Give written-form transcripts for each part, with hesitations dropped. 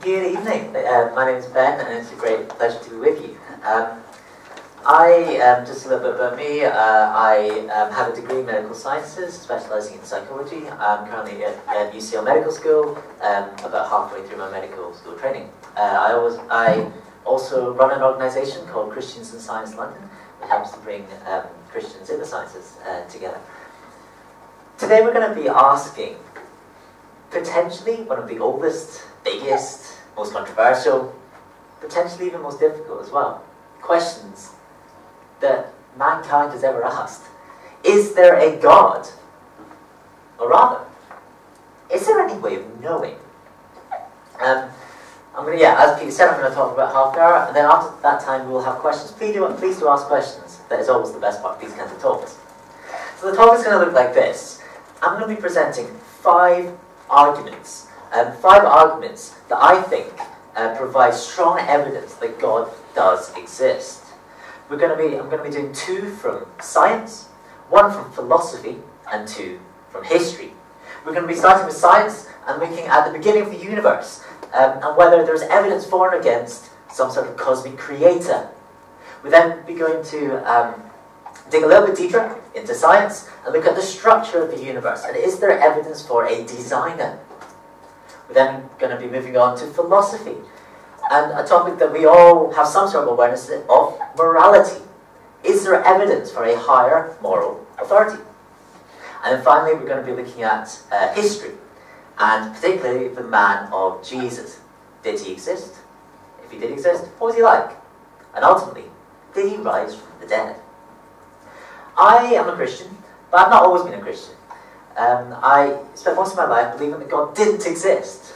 Good evening. My name is Ben, and it's a great pleasure to be with you. Just a little bit about me. I have a degree in medical sciences, specialising in psychology. I'm currently at UCL Medical School, about halfway through my medical school training. I also run an organisation called Christians in Science London, that helps to bring Christians in the sciences together. Today we're going to be asking potentially one of the oldest, biggest, most controversial, potentially even most difficult as well, questions that mankind has ever asked. Is there a God? Or rather, is there any way of knowing? As Peter said, I'm going to talk for about half an hour, and then after that time we will have questions. Please do ask questions. That is always the best part of these kinds of talks. So the talk is going to look like this. I'm going to be presenting 5 arguments. 5 arguments that I think provide strong evidence that God does exist. I'm going to be doing 2 from science, 1 from philosophy, and 2 from history. We're going to be starting with science and looking at the beginning of the universe and whether there's evidence for and against some sort of cosmic creator. We'll then be going to dig a little bit deeper into science and look at the structure of the universe, and is there evidence for a designer? We're then going to be moving on to philosophy, and a topic that we all have some sort of awareness of, morality. Is there evidence for a higher moral authority? And then finally we're going to be looking at history, and particularly the man of Jesus. Did he exist? If he did exist, what was he like? And ultimately, did he rise from the dead? I am a Christian, but I've not always been a Christian. I spent most of my life believing that God didn't exist,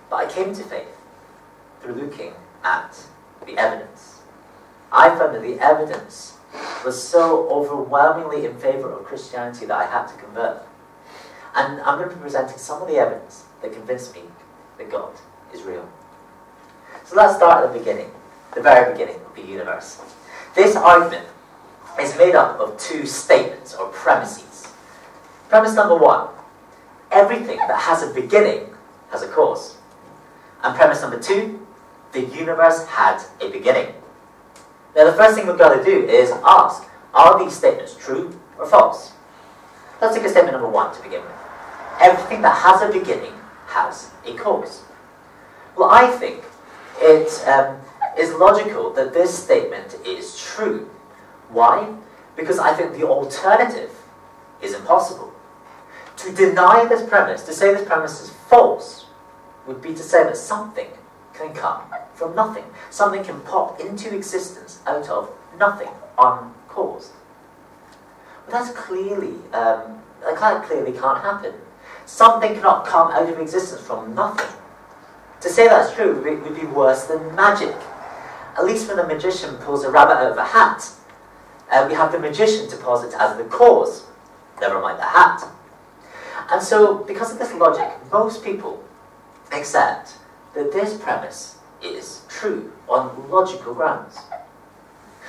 but I came to faith through looking at the evidence. I found that the evidence was so overwhelmingly in favour of Christianity that I had to convert. And I'm going to be presenting some of the evidence that convinced me that God is real. So let's start at the beginning, the very beginning of the universe. This argument is made up of 2 statements or premises. Premise number 1, everything that has a beginning has a cause. And premise number 2, the universe had a beginning. Now the first thing we've got to do is ask, are these statements true or false? Let's take a statement number 1 to begin with. Everything that has a beginning has a cause. Well, I think it is logical that this statement is true. Why? Because I think the alternative is impossible. To deny this premise, to say this premise is false, would be to say that something can come from nothing. Something can pop into existence out of nothing, uncaused. But that clearly can't happen. Something cannot come out of existence from nothing. To say that's true would be worse than magic. At least when a magician pulls a rabbit out of a hat, we have the magician to posit as the cause, never mind the hat. And so, because of this logic, most people accept that this premise is true on logical grounds.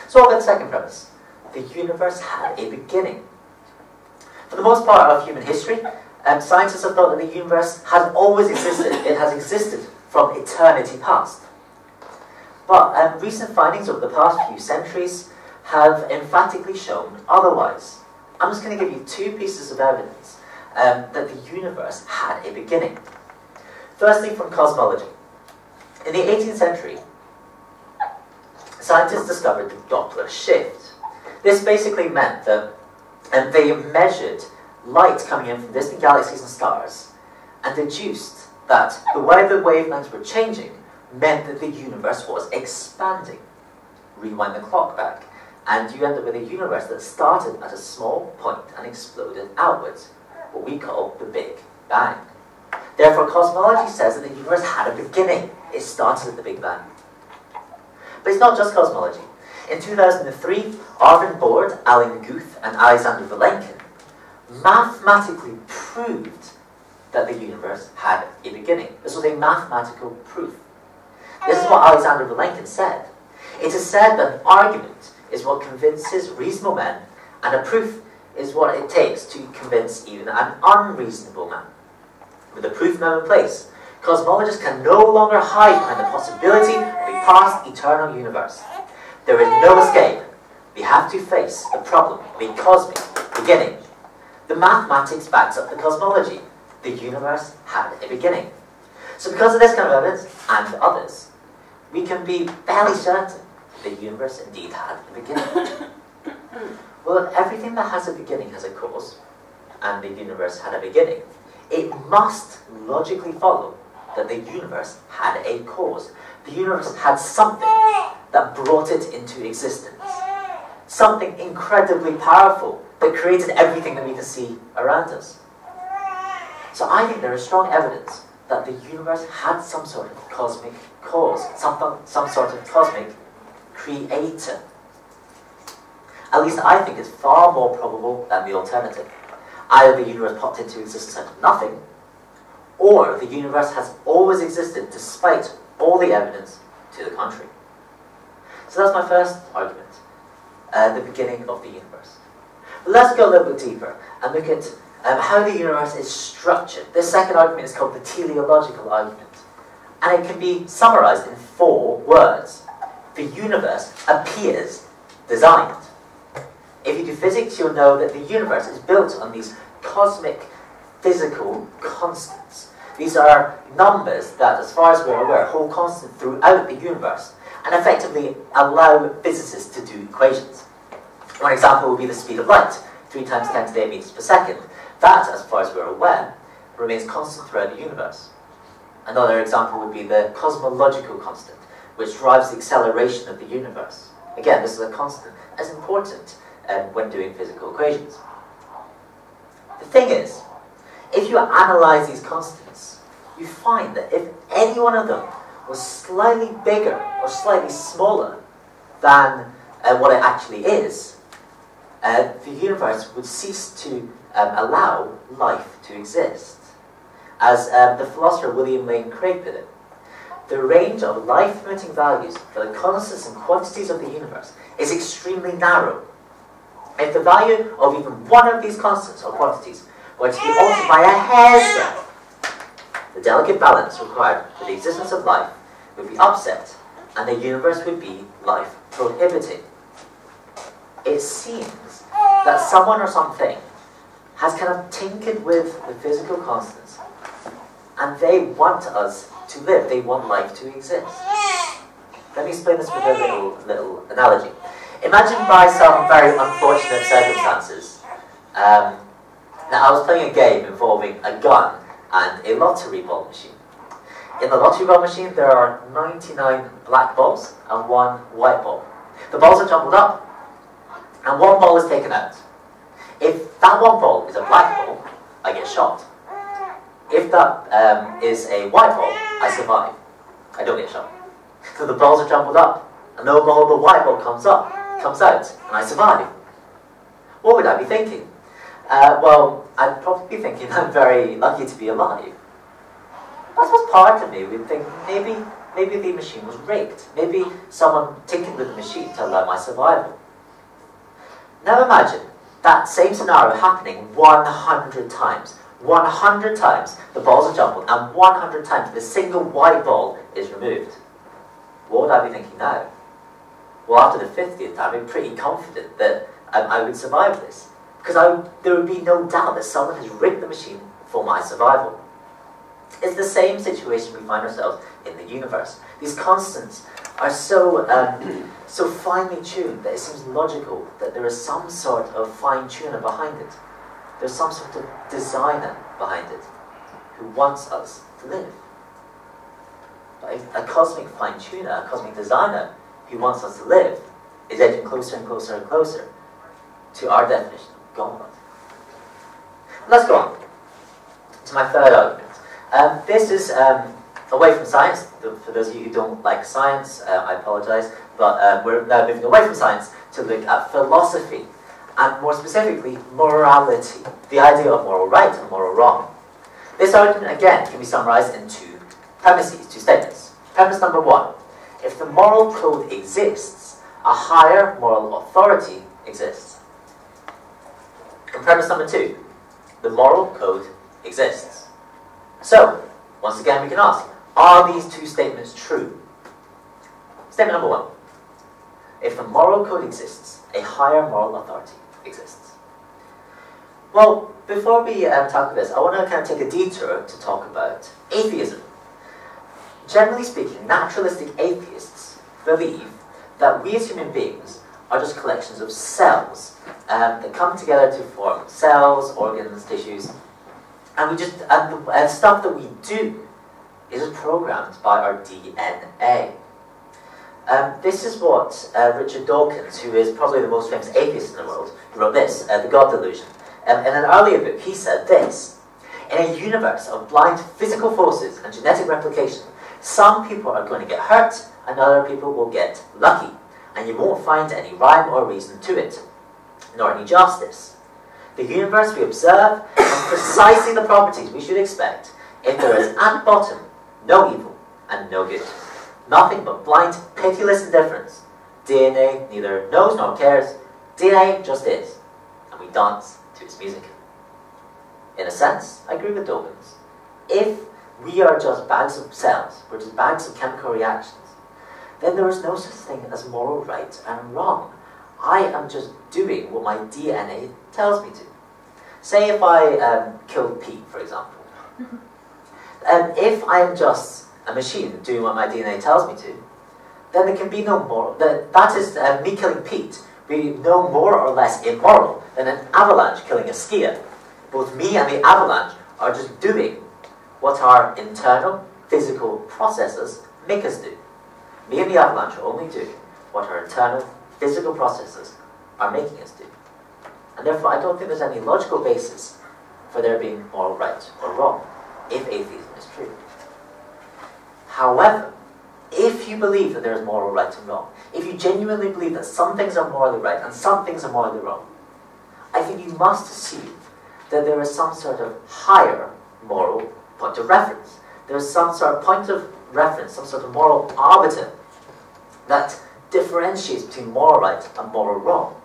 So what about the second premise? The universe had a beginning. For the most part of human history, scientists have thought that the universe has always existed. It has existed from eternity past. But recent findings over the past few centuries have emphatically shown otherwise. I'm just going to give you 2 pieces of evidence that the universe had a beginning. Firstly, from cosmology. In the 18th century, scientists discovered the Doppler shift. This basically meant that they measured light coming in from distant galaxies and stars and deduced that the way the wavelengths were changing meant that the universe was expanding. Rewind the clock back, and you end up with a universe that started at a small point and exploded outwards, what we call the Big Bang. Therefore, cosmology says that the universe had a beginning. It started at the Big Bang. But it's not just cosmology. In 2003, Arvind Borde, Alan Guth, and Alexander Vilenkin mathematically proved that the universe had a beginning. This was a mathematical proof. This is what Alexander Vilenkin said. It is said that an argument is what convinces reasonable men, and a proof is what it takes to convince even an unreasonable man. With the proof now in place, Cosmologists can no longer hide behind the possibility of a past eternal universe. There is no escape. We have to face the problem of a cosmic beginning. The mathematics backs up the cosmology. The universe had a beginning. So because of this kind of evidence, and others, we can be fairly certain the universe indeed had a beginning. Well, if everything that has a beginning has a cause, and the universe had a beginning, it must logically follow that the universe had a cause. The universe had something that brought it into existence. Something incredibly powerful that created everything that we can see around us. So I think there is strong evidence that the universe had some sort of cosmic cause, some sort of cosmic creator. At least I think it's far more probable than the alternative. Either the universe popped into existence out of nothing, or the universe has always existed despite all the evidence to the contrary. So that's my first argument, the beginning of the universe. But let's go a little bit deeper and look at how the universe is structured. This second argument is called the teleological argument, and it can be summarized in 4 words. The universe appears designed. If you do physics, you'll know that the universe is built on these cosmic physical constants. These are numbers that, as far as we're aware, hold constant throughout the universe and effectively allow physicists to do equations. One example would be the speed of light, 3 times 10 to the 8 meters per second. That, as far as we're aware, remains constant throughout the universe. Another example would be the cosmological constant, which drives the acceleration of the universe. Again, this is a constant as important when doing physical equations. The thing is, if you analyze these constants, you find that if any one of them was slightly bigger or slightly smaller than what it actually is, the universe would cease to allow life to exist. As the philosopher William Lane Craig put it, the range of life-limiting values for the constants and quantities of the universe is extremely narrow. If the value of even one of these constants or quantities were to be altered by a hair's breadth, the delicate balance required for the existence of life would be upset, and the universe would be life-prohibiting. It seems that someone or something has kind of tinkered with the physical constants, and they want us to live. They want life to exist. Let me explain this with a little analogy. Imagine by some very unfortunate circumstances, now I was playing a game involving a gun and a lottery ball machine. In the lottery ball machine, there are 99 black balls and 1 white ball. The balls are jumbled up, and 1 ball is taken out. If that 1 ball is a black ball, I get shot. If that is a white ball, I survive. I don't get shot. So the balls are jumbled up, and no ball, the white ball comes out, and I survive. What would I be thinking? Well, I'd probably be thinking I'm very lucky to be alive. I suppose part of me would think maybe the machine was rigged. Maybe someone tinkered with the machine to allow my survival. Now imagine that same scenario happening 100 times. 100 times the balls are jumbled, and 100 times the single white ball is removed. What would I be thinking now? Well, after the 50th time, I'm pretty confident that I would survive this. Because there would be no doubt that someone has rigged the machine for my survival. It's the same situation we find ourselves in the universe. These constants are so finely tuned that it seems logical that there is some sort of fine-tuner behind it. There's some sort of designer behind it who wants us to live. But if a cosmic fine-tuner, a cosmic designer who wants us to live is edging closer and closer and closer to our definition of God. Let's go on to my third argument. This is away from science. For those of you who don't like science, I apologize, but we're now moving away from science to look at philosophy, and more specifically, morality, the idea of moral right and moral wrong. This argument, again, can be summarized in 2 premises, 2 statements. Premise number 1, if the moral code exists, a higher moral authority exists. And premise number 2, the moral code exists. So, Once again, we can ask, are these two statements true? Statement number one. If the moral code exists, a higher moral authority exists. Well, before we talk about this, I want to kind of take a detour to talk about atheism. Generally speaking, naturalistic atheists believe that we as human beings are just collections of cells that come together to form cells, organs, tissues, and the stuff that we do is programmed by our DNA. This is what Richard Dawkins, who is probably the most famous atheist in the world, who wrote this, The God Delusion. In an earlier book, he said this: in a universe of blind physical forces and genetic replication, some people are going to get hurt and other people will get lucky, and you won't find any rhyme or reason to it, nor any justice. The universe we observe has precisely the properties we should expect if there is at bottom no evil and no good. Nothing but blind, pitiless indifference. DNA neither knows nor cares. DNA just is, and we dance to its music. In a sense, I agree with Dawkins. If we are just bags of cells, we're just bags of chemical reactions, then there is no such thing as moral right and wrong. I am just doing what my DNA tells me to. Say if I killed Pete, for example. If I am just a machine doing what my DNA tells me to, then there can be no moral. That is, me killing Pete be no more or less immoral than an avalanche killing a skier. Both me and the avalanche are just doing what our internal physical processes make us do. Me and the avalanche only do what our internal physical processes are making us do. And therefore, I don't think there's any logical basis for there being moral right or wrong, if atheism is true. However, if you believe that there is moral right and wrong, if you genuinely believe that some things are morally right and some things are morally wrong, I think you must assume that there is some sort of higher moral point of reference. There is some sort of point of reference, some sort of moral arbiter that differentiates between moral right and moral wrong.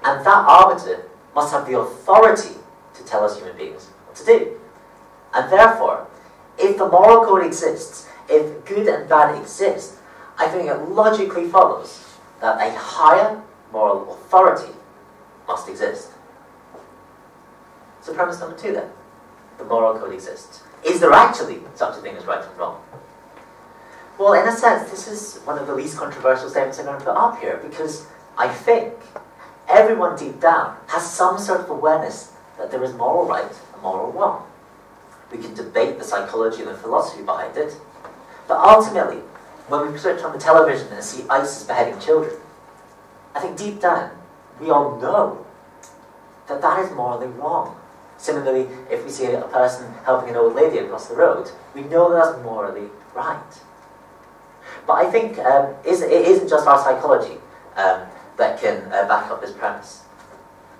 And that arbiter must have the authority to tell us human beings what to do. And therefore, if the moral code exists, if good and bad exist, I think it logically follows that a higher moral authority must exist. So premise number two then, the moral code exists. Is there actually such a thing as right and wrong? Well, in a sense, this is one of the least controversial statements I'm going to put up here, because I think everyone deep down has some sort of awareness that there is moral right and moral wrong. We can debate the psychology and the philosophy behind it, but ultimately, when we switch on the television and see ISIS beheading children, I think deep down, we all know that that is morally wrong. Similarly, if we see a person helping an old lady across the road, we know that that's morally right. But I think it isn't just our psychology that can back up this premise.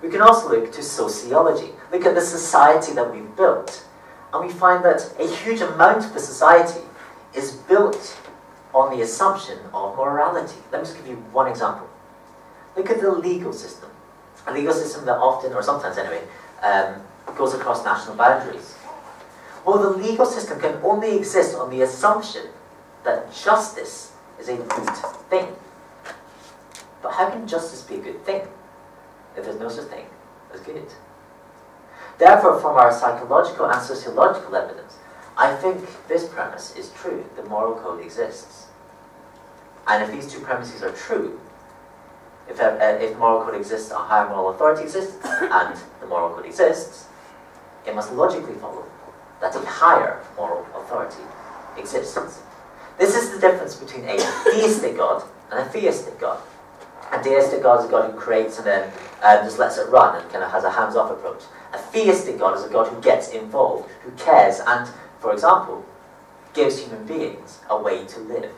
We can also look to sociology, look at the society that we've built, and we find that a huge amount of the society is built on the assumption of morality. Let me just give you one example. Look at the legal system. A legal system that often, or sometimes anyway, goes across national boundaries. Well, the legal system can only exist on the assumption that justice is a good thing. But how can justice be a good thing if there's no such thing as good? Therefore, from our psychological and sociological evidence, I think this premise is true. The moral code exists. And if these two premises are true, if the moral code exists, a higher moral authority exists, and the moral code exists, it must logically follow that a higher moral authority exists. This is the difference between a deistic God and a theistic God. A deistic God is a God who creates and then just lets it run and kind of has a hands-off approach. A theistic God is a God who gets involved, who cares, and, for example, gives human beings a way to live.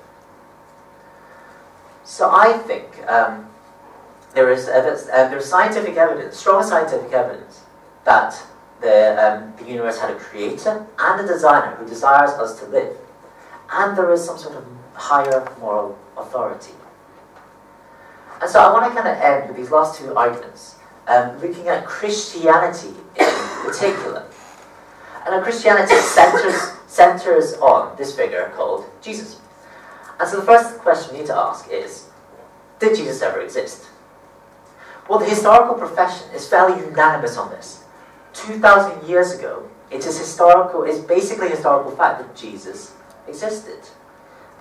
So I think there is scientific evidence, strong scientific evidence, that the universe had a creator and a designer who desires us to live. And there is some sort of higher moral authority. And so I want to kind of end with these last two arguments, looking at Christianity in particular. And Christianity centers centers on this figure called Jesus. And so the first question we need to ask is, did Jesus ever exist? Well, the historical profession is fairly unanimous on this. 2,000 years ago, it's basically a historical fact that Jesus existed.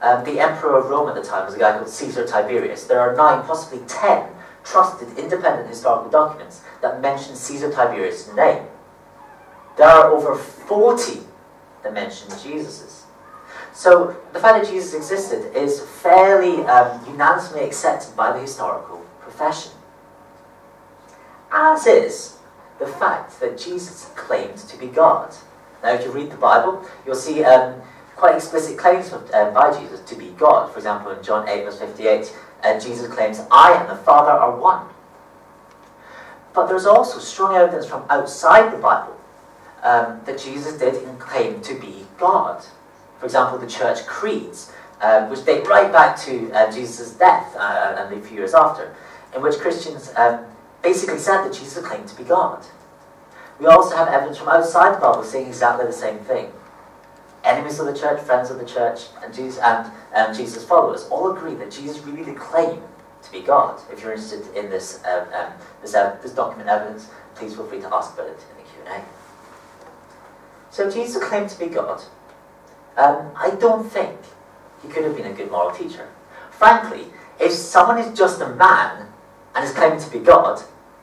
The emperor of Rome at the time was a guy called Caesar Tiberius. There are 9, possibly 10, trusted independent historical documents that mention Caesar Tiberius' name. There are over 40 that mention Jesus's. So the fact that Jesus existed is fairly unanimously accepted by the historical profession. As is the fact that Jesus claimed to be God. Now, if you read the Bible, you'll see quite explicit claims by Jesus to be God. For example, in John 8, verse 58, Jesus claims, "I and the Father are one." But there's also strong evidence from outside the Bible that Jesus did claim to be God. For example, the church creeds, which date right back to Jesus' death and a few years after, in which Christians basically said that Jesus claimed to be God. We also have evidence from outside the Bible saying exactly the same thing. Enemies of the church, friends of the church, and Jesus' followers all agree that Jesus really did claim to be God. If you're interested in this document evidence, please feel free to ask about it in the Q&A. So if Jesus claimed to be God, I don't think he could have been a good moral teacher. Frankly, if someone is just a man and is claiming to be God,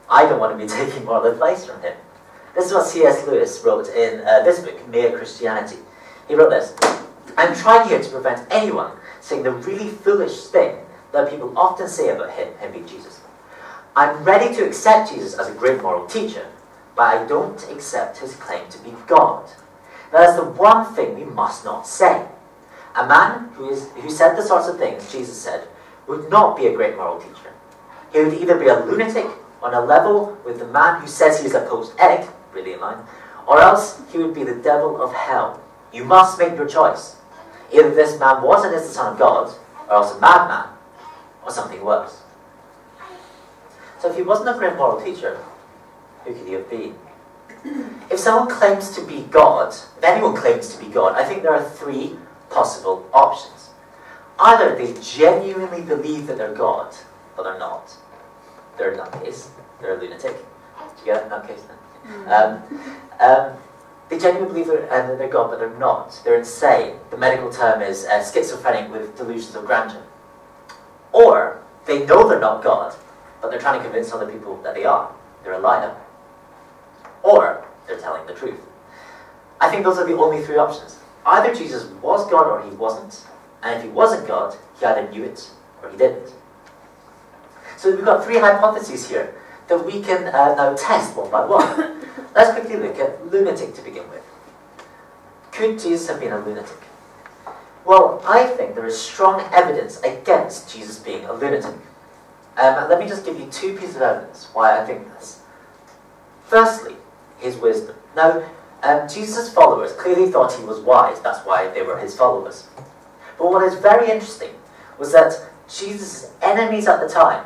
I don't want to be taking moral advice from him. This is what C.S. Lewis wrote in this book, Mere Christianity. He wrote this: "I'm trying here to prevent anyone saying the really foolish thing that people often say about him being Jesus. I'm ready to accept Jesus as a great moral teacher, but I don't accept his claim to be God. That is the one thing we must not say. A man who said the sorts of things Jesus said would not be a great moral teacher. He would either be a lunatic on a level with the man who says he is a poached egg," really in line, "or else he would be the devil of hell. You must make your choice. Either this man was and is the Son of God, or else a madman, or something worse." So if he wasn't a great moral teacher, who could he have been? If someone claims to be God, if anyone claims to be God, I think there are 3 possible options. Either they genuinely believe that they're God, but they're not. They're in that case, they're a lunatic. Do you get it in that case then? They genuinely believe that they're God, but they're not. They're insane. The medical term is schizophrenic with delusions of grandeur. Or they know they're not God, but they're trying to convince other people that they are. They're a liar. Or they're telling the truth. I think those are the only 3 options. Either Jesus was God or he wasn't. And if he wasn't God, he either knew it or he didn't. So we've got 3 hypotheses here that we can now test one by one. Let's quickly look at lunatic to begin with. Could Jesus have been a lunatic? Well, I think there is strong evidence against Jesus being a lunatic. Let me just give you 2 pieces of evidence why I think this. Firstly, his wisdom. Now, Jesus' followers clearly thought he was wise. That's why they were his followers. But what is very interesting was that Jesus' enemies at the time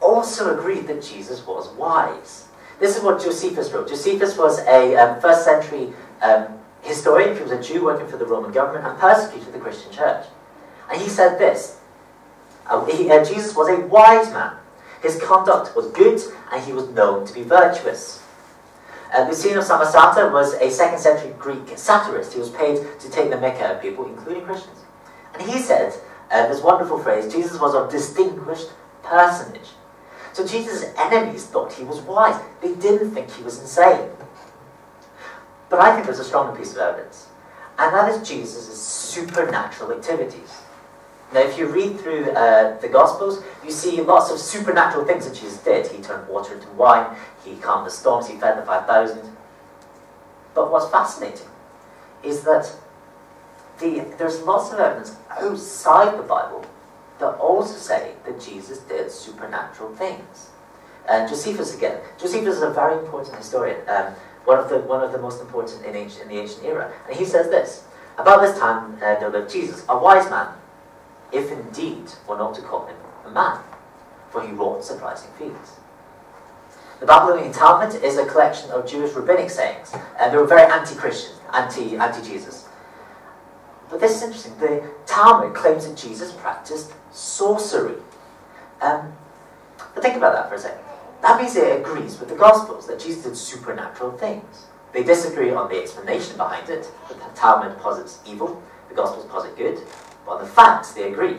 also agreed that Jesus was wise. This is what Josephus wrote. Josephus was a 1st century historian. He was a Jew working for the Roman government and persecuted the Christian church. And he said this: Jesus was a wise man. His conduct was good, and he was known to be virtuous. Lucene of Samosata was a 2nd century Greek satirist. He was paid to take the mick out of people, including Christians. And he said this wonderful phrase: Jesus was a distinguished personage. So Jesus' enemies thought he was wise. They didn't think he was insane. But I think there's a stronger piece of evidence, and that is Jesus' supernatural activities. Now, if you read through the Gospels, you see lots of supernatural things that Jesus did. He turned water into wine, he calmed the storms, he fed the 5,000. But what's fascinating is that there's lots of evidence outside the Bible that also say that Jesus did supernatural things. And Josephus again. Josephus is a very important historian, one of the most important in the ancient era. And he says this: "About this time there lived Jesus, a wise man, if indeed one ought to call him a man, for he wrought surprising feats." The Babylonian Talmud is a collection of Jewish rabbinic sayings, and they were very anti-Christian, anti-Jesus. But this is interesting. The Talmud claims that Jesus practiced sorcery. But think about that for a second. That means it agrees with the Gospels that Jesus did supernatural things. They disagree on the explanation behind it. The Talmud posits evil, the Gospels posit good. But on the facts, they agree.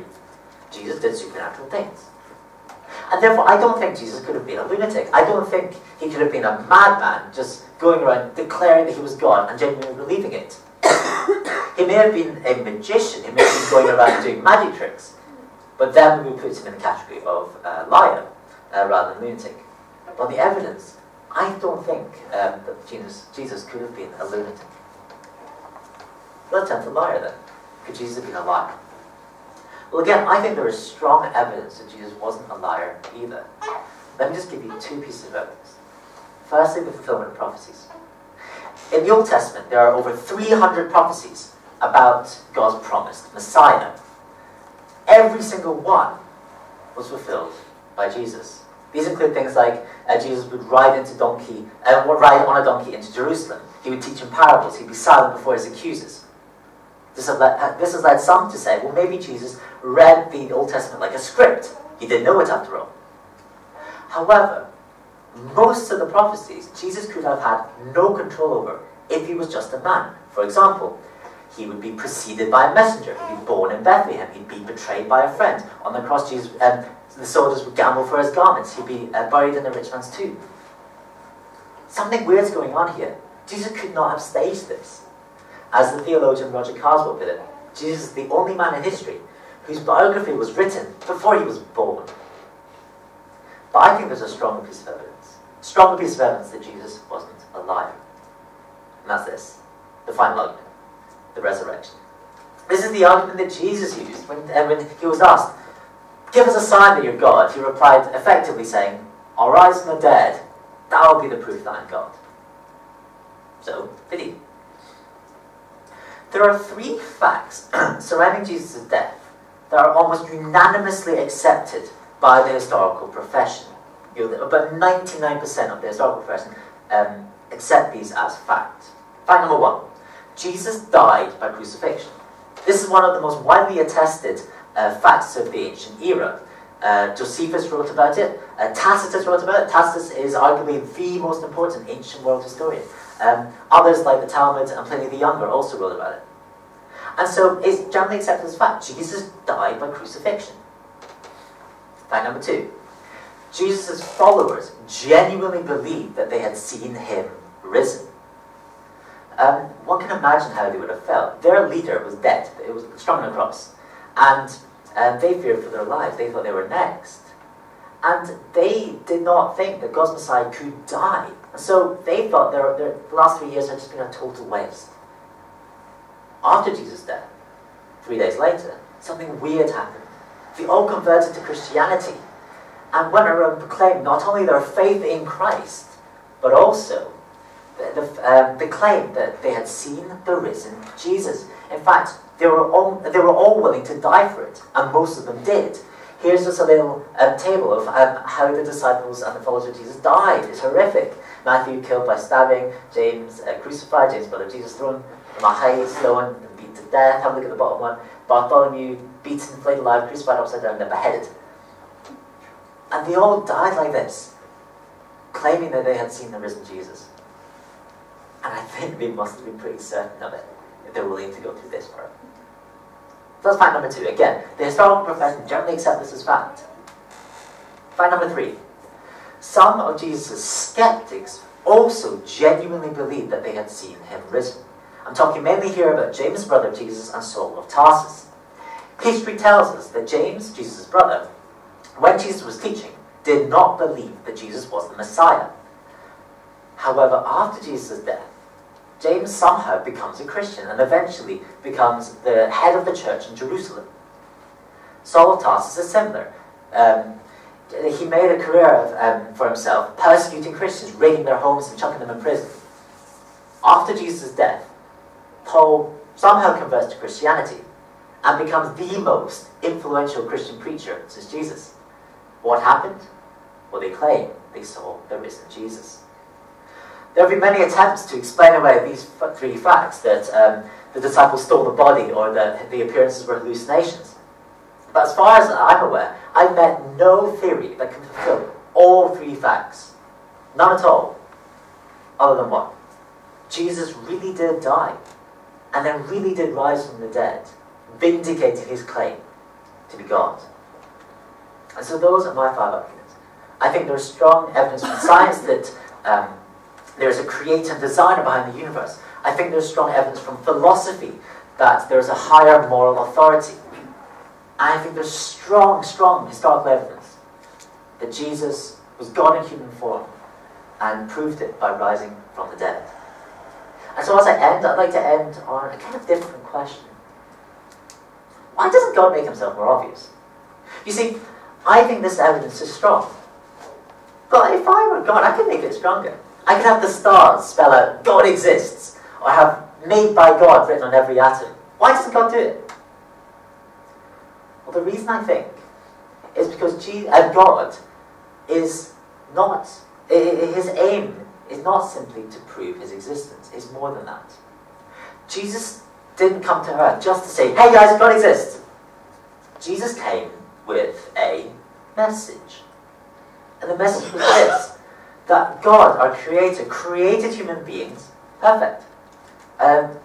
Jesus did supernatural things. And therefore, I don't think Jesus could have been a lunatic. I don't think he could have been a madman just going around declaring that he was God and genuinely believing it. He may have been a magician. He may have been going around doing magic tricks. But then we put him in the category of liar rather than lunatic. But on the evidence, I don't think that Jesus could have been a lunatic. Let's turn to liar then. Could Jesus have been a liar? Well, again, I think there is strong evidence that Jesus wasn't a liar either. Let me just give you two pieces of evidence. Firstly, the fulfillment of prophecies. In the Old Testament, there are over 300 prophecies about God's promised Messiah. Every single one was fulfilled by Jesus. These include things like Jesus would ride on a donkey into Jerusalem. He would teach in parables. He'd be silent before his accusers. This has led some to say, well, maybe Jesus read the Old Testament like a script. He didn't know it after all. However, most of the prophecies Jesus could have had no control over if he was just a man. For example, he would be preceded by a messenger. He'd be born in Bethlehem. He'd be betrayed by a friend. On the cross, the soldiers would gamble for his garments. He'd be buried in a rich man's tomb. Something weird's going on here. Jesus could not have staged this. As the theologian Roger Carswell put it, Jesus is the only man in history whose biography was written before he was born. But I think there's a stronger piece of evidence. A stronger piece of evidence that Jesus wasn't a liar. And that's this. The final argument. The resurrection. This is the argument that Jesus used when he was asked, "Give us a sign that you're God." He replied effectively saying, "I'll rise from the dead. That will be the proof that I'm God." So, did he? There are three facts surrounding Jesus' death that are almost unanimously accepted by the historical profession. About 99% of the historical profession accept these as fact. Fact number one, Jesus died by crucifixion. This is one of the most widely attested facts of the ancient era. Josephus wrote about it. Tacitus wrote about it. Tacitus is arguably the most important ancient world historian. Others like the Talmud and Pliny the Younger also wrote about it. And so it's generally accepted as fact. Jesus died by crucifixion. Fact number two. Jesus' followers genuinely believed that they had seen him risen. One can imagine how they would have felt. Their leader was dead. It was strung on a cross. And they feared for their lives. They thought they were next. And they did not think that God's Messiah could die. And so they thought the last 3 years had just been a total waste. After Jesus' death, 3 days later, something weird happened. They all converted to Christianity and went around proclaiming not only their faith in Christ, but also the claim that they had seen the risen Jesus. In fact, they were all willing to die for it, and most of them did. Here's just a little table of how the disciples and the followers of Jesus died. It's horrific. Matthew killed by stabbing, James crucified, James' brother Jesus thrown from a height, slain and beaten to death. Have a look at the bottom one. Bartholomew beaten, flayed alive, crucified upside down, and then beheaded. And they all died like this, claiming that they had seen the risen Jesus. And I think they must have been pretty certain of it if they were willing to go through this part. So that's fact number two. Again, the historical profession generally accept this as fact. Fact number three. Some of Jesus' skeptics also genuinely believed that they had seen him risen. I'm talking mainly here about James, brother of Jesus, and Saul of Tarsus. History tells us that James, Jesus' brother, when Jesus was teaching, did not believe that Jesus was the Messiah. However, after Jesus' death, James somehow becomes a Christian and eventually becomes the head of the church in Jerusalem. Saul of Tarsus is similar. He made a career for himself persecuting Christians, raiding their homes and chucking them in prison. After Jesus' death, Paul somehow converts to Christianity and becomes the most influential Christian preacher since Jesus. What happened? Well, they claim they saw the risen Jesus. There have been many attempts to explain away these three facts, that the disciples stole the body or that the appearances were hallucinations. But as far as I'm aware, I've met no theory that can fulfill all three facts. None at all. Other than what? Jesus really did die, and then really did rise from the dead, vindicating his claim to be God. And so those are my 5 arguments. I think there's strong evidence from science that there's a creator and designer behind the universe. I think there's strong evidence from philosophy that there's a higher moral authority. And I think there's strong historical evidence that Jesus was God in human form and proved it by rising from the dead. And so as I end, I'd like to end on a kind of different question. Why doesn't God make himself more obvious? You see, I think this evidence is strong. But if I were God, I could make it stronger. I could have the stars spell out, God exists, or have made by God written on every atom. Why doesn't God do it? Well, the reason I think is because God is not, his aim is not simply to prove his existence. It's more than that. Jesus didn't come to earth just to say, hey guys, God exists. Jesus came with a message. And the message was this, that God, our creator, created human beings perfect,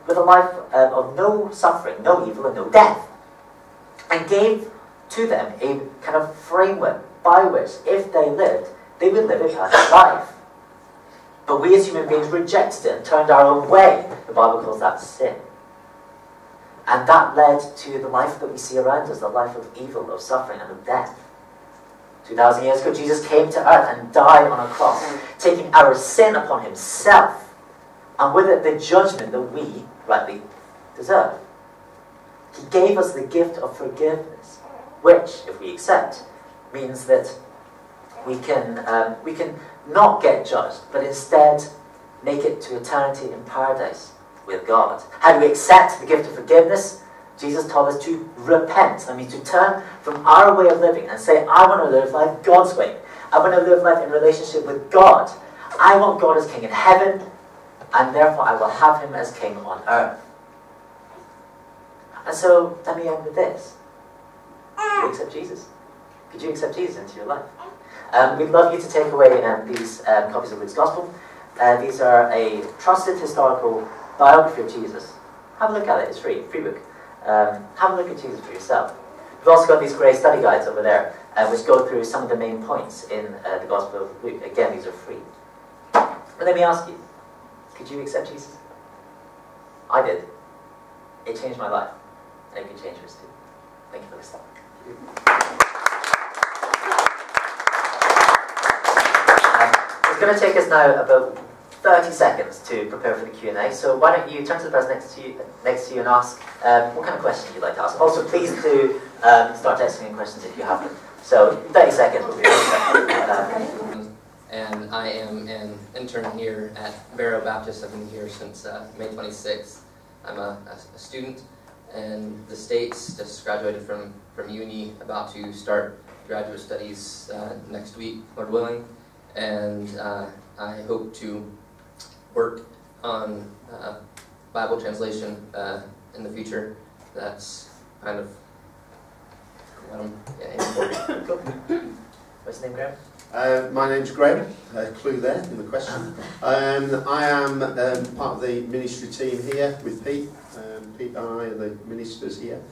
with a life of no suffering, no evil, and no death, and gave to them a kind of framework by which, if they lived, they would live a perfect life. But we as human beings rejected it and turned our own way. The Bible calls that sin. And that led to the life that we see around us, the life of evil, of suffering, and of death. 2,000 years ago, Jesus came to earth and died on a cross, taking our sin upon himself, and with it the judgment that we rightly deserve. He gave us the gift of forgiveness, which, if we accept, means that we can not get judged, but instead make it to eternity in paradise with God. How do we accept the gift of forgiveness? Jesus taught us to repent. That means to turn from our way of living and say, I want to live life God's way. I want to live life in relationship with God. I want God as King in heaven, and therefore I will have him as King on earth. And so, let me end with this. Could you accept Jesus? Could you accept Jesus into your life? We'd love you to take away these copies of Luke's Gospel. These are a trusted historical biography of Jesus. Have a look at it. It's free book. Have a look at Jesus for yourself. We've also got these great study guides over there, which go through some of the main points in the Gospel of Luke. Again, these are free. But let me ask you, could you accept Jesus? I did. It changed my life. And it can change yours too. Thank you for listening. It's going to take us now about 30 seconds to prepare for the Q&A, so why don't you turn to the person next to you and ask what kind of questions you'd like to ask. Also, please do start texting in questions if you have them. So, 30 seconds will be And I am an intern here at Barrow Baptist. I've been here since May 26th. I'm a student in the States, just graduated from uni, about to start graduate studies next week, Lord willing. And I hope to work on Bible translation in the future. That's kind of what I'm aiming for. What's your name, Graham? My name's Graham, clue there in the question. I am part of the ministry team here with Pete. Pete and I are the ministers here.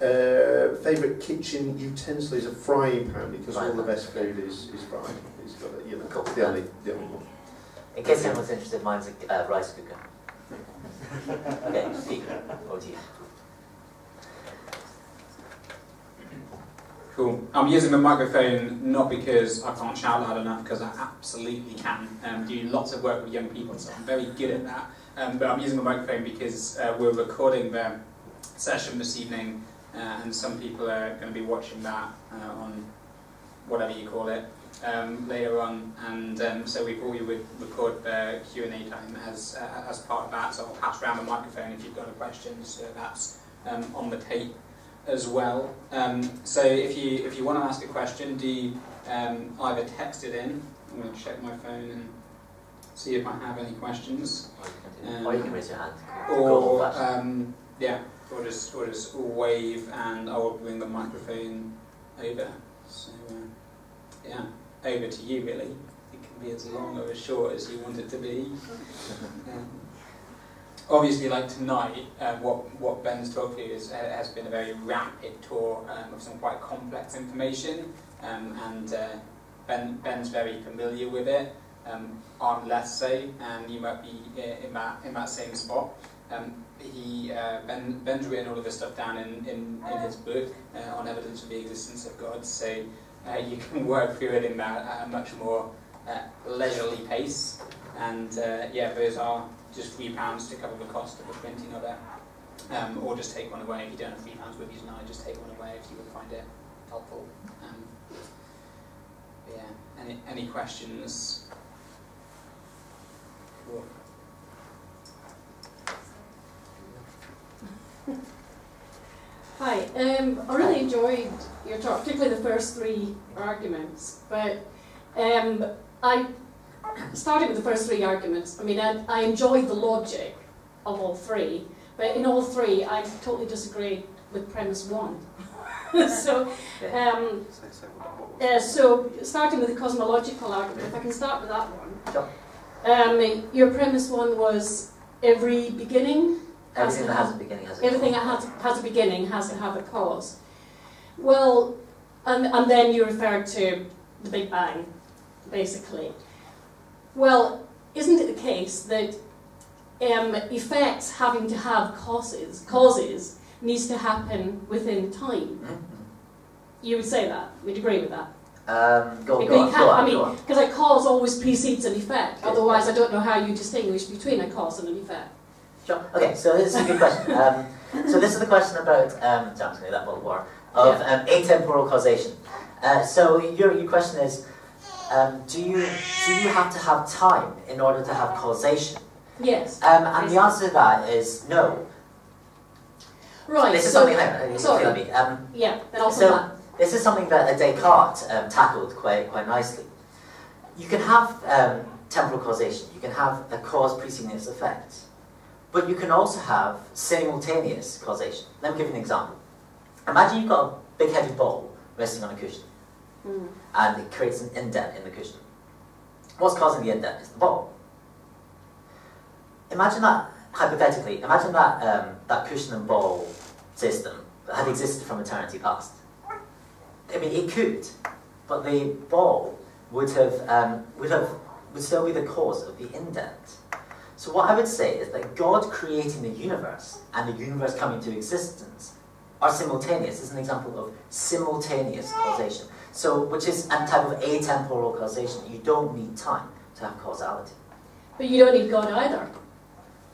Favourite kitchen utensil is a frying pan, because all the best food is fried. It's got a, cool. the only one. In case anyone's interested, mine's a rice cooker. Okay, Pete, over to you. Cool. I'm using the microphone not because I can't shout loud enough, because I absolutely can. Do lots of work with young people, so I'm very good at that. But I'm using the microphone because we're recording the session this evening, and some people are going to be watching that on whatever you call it later on. And so we thought we would record the Q&A time as part of that. So I'll pass around the microphone if you've got a question. So that's on the tape as well. So if you want to ask a question, do either text it in I'm going to check my phone and see if I have any questions. Or you can raise your hand. Or yeah, or just wave, and I will bring the microphone over. So yeah, over to you really. It can be as long or as short as you want it to be. Obviously, like tonight, what Ben's talked to you has been a very rapid tour of some quite complex information, and Ben's very familiar with it. I'm less so, and you might be in that same spot. Ben's written all of this stuff down in his book on evidence of the existence of God, so you can work through it in that at a much more leisurely pace. And yeah, those are just £3 to cover the cost of the printing of it, or just take one away if you don't have £3 with you tonight. Just take one away if you would find it helpful. Yeah, any questions? Cool. Hi, I really enjoyed your talk, particularly the first 3 arguments, but starting with the first 3 arguments, I mean, I enjoyed the logic of all 3, but in all 3 I totally disagree with premise 1. So starting with the cosmological argument, if I can start with that one. Sure. Your premise 1 was every beginning. Everything that has a beginning has a Everything that has a beginning has to have a cause. Well, and then you referred to the Big Bang, basically. Well, isn't it the case that effects having to have causes needs to happen within time? Mm-hmm. You would say that? We'd agree with that? Go on. Because a cause always precedes an effect. Otherwise, I don't know how you distinguish between a cause and an effect. Sure. Okay, so this is a good question. So this is the question about, sorry, that bottle war, of atemporal causation. So your question is, do you have to have time in order to have causation? Yes. And the answer to that is no. Right. This is so, something. yeah. Then I'll so come back. this is something that Descartes tackled quite nicely. You can have temporal causation. You can have a cause preceding its effect. But you can also have simultaneous causation. Let me give you an example. Imagine you've got a big heavy ball resting on a cushion, and it creates an indent in the cushion. What's causing the indent is the ball. Imagine that, hypothetically, imagine that that cushion and ball system had existed from eternity past. I mean, it could, but the ball would still be the cause of the indent. So what I would say is that God creating the universe and the universe coming to existence are simultaneous. This is an example of simultaneous causation. So, which is a type of atemporal causation. You don't need time to have causality. But you don't need God either,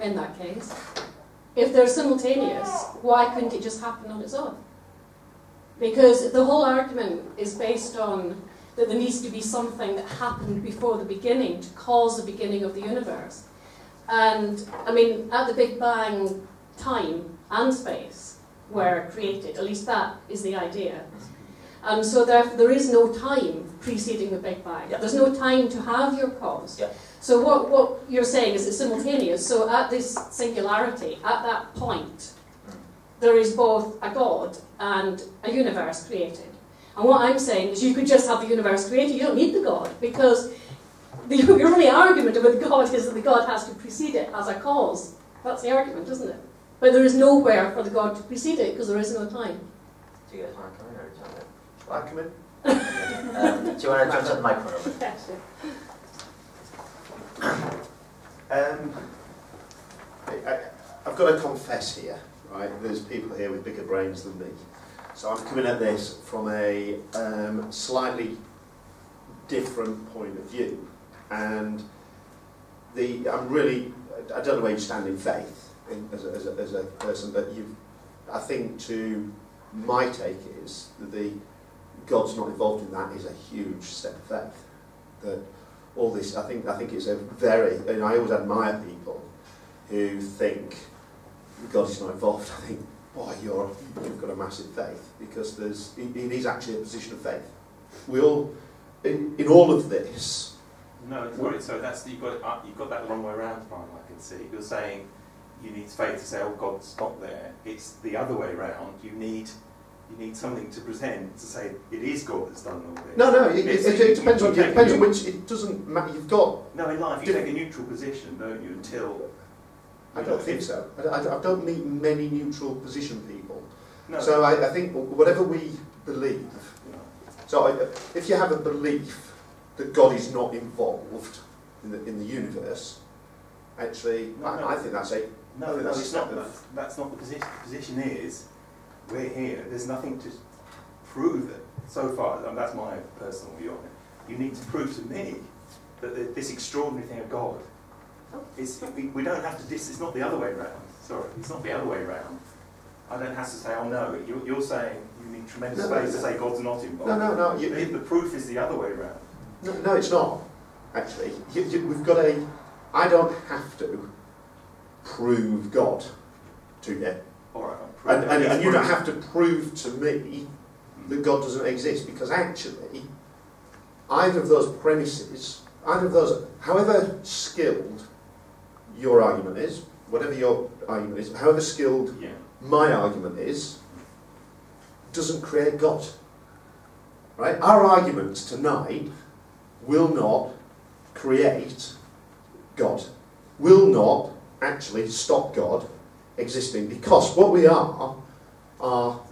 in that case. If they're simultaneous, why couldn't it just happen on its own? Because the whole argument is based on that there needs to be something that happened before the beginning to cause the beginning of the universe. And, I mean, at the Big Bang, time and space were created. At least that is the idea. And so therefore there is no time preceding the Big Bang. Yep. There's no time to have your cause. Yep. So what you're saying is it's simultaneous. So at this singularity, at that point, there is both a God and a universe created. And what I'm saying is you could just have the universe created. You don't need the God, because your only argument with God is that the God has to precede it as a cause. That's the argument, isn't it? But there is nowhere for the God to precede it because there is no time. Do you guys want to come in, or do you want to? Shall I come in? Do you want to turn the microphone over? Yeah, sure. I've got to confess here, right? There's people here with bigger brains than me. So I'm coming at this from a slightly different point of view. And I'm really, I don't know where you stand in faith as a person, but I think to my take is that God's not involved in that is a huge step of faith. That all this, I think it's a very, and I always admire people who think God is not involved. I think, boy, you've got a massive faith, because it is actually a position of faith. We all, in all of this, No, sorry. So that's you've got that the wrong way around, as far as I can see. You're saying you need faith to say, "Oh, God's not there." It's the other way around. You need something to present to say it is God that's done all this. No. It depends on which. It doesn't matter. You've got. No, in life you take a neutral position, don't you? Until. I don't think so. I don't meet many neutral position people. No. So I think whatever we believe. So if you have a belief that God is not involved in the universe, actually, I think that's a. No, it's not. That's not the position. The position is, we're here. There's nothing to prove it so far. And that's my personal view on it. You need to prove to me that this extraordinary thing of God is. We don't have to. It's not the other way around. Sorry, it's not the other way around. I don't have to say, oh no. You're saying you need tremendous faith to say God's not involved. No. The proof is the other way around. No, it's not. Actually, we've got a. I don't have to prove God to you. All right, and you don't have to prove to me that God doesn't exist, because actually, either of those premises, however skilled your argument is, whatever your argument is, however skilled my argument is, doesn't create God. Right? Our arguments tonight will not create God, will not actually stop God existing, because what we are,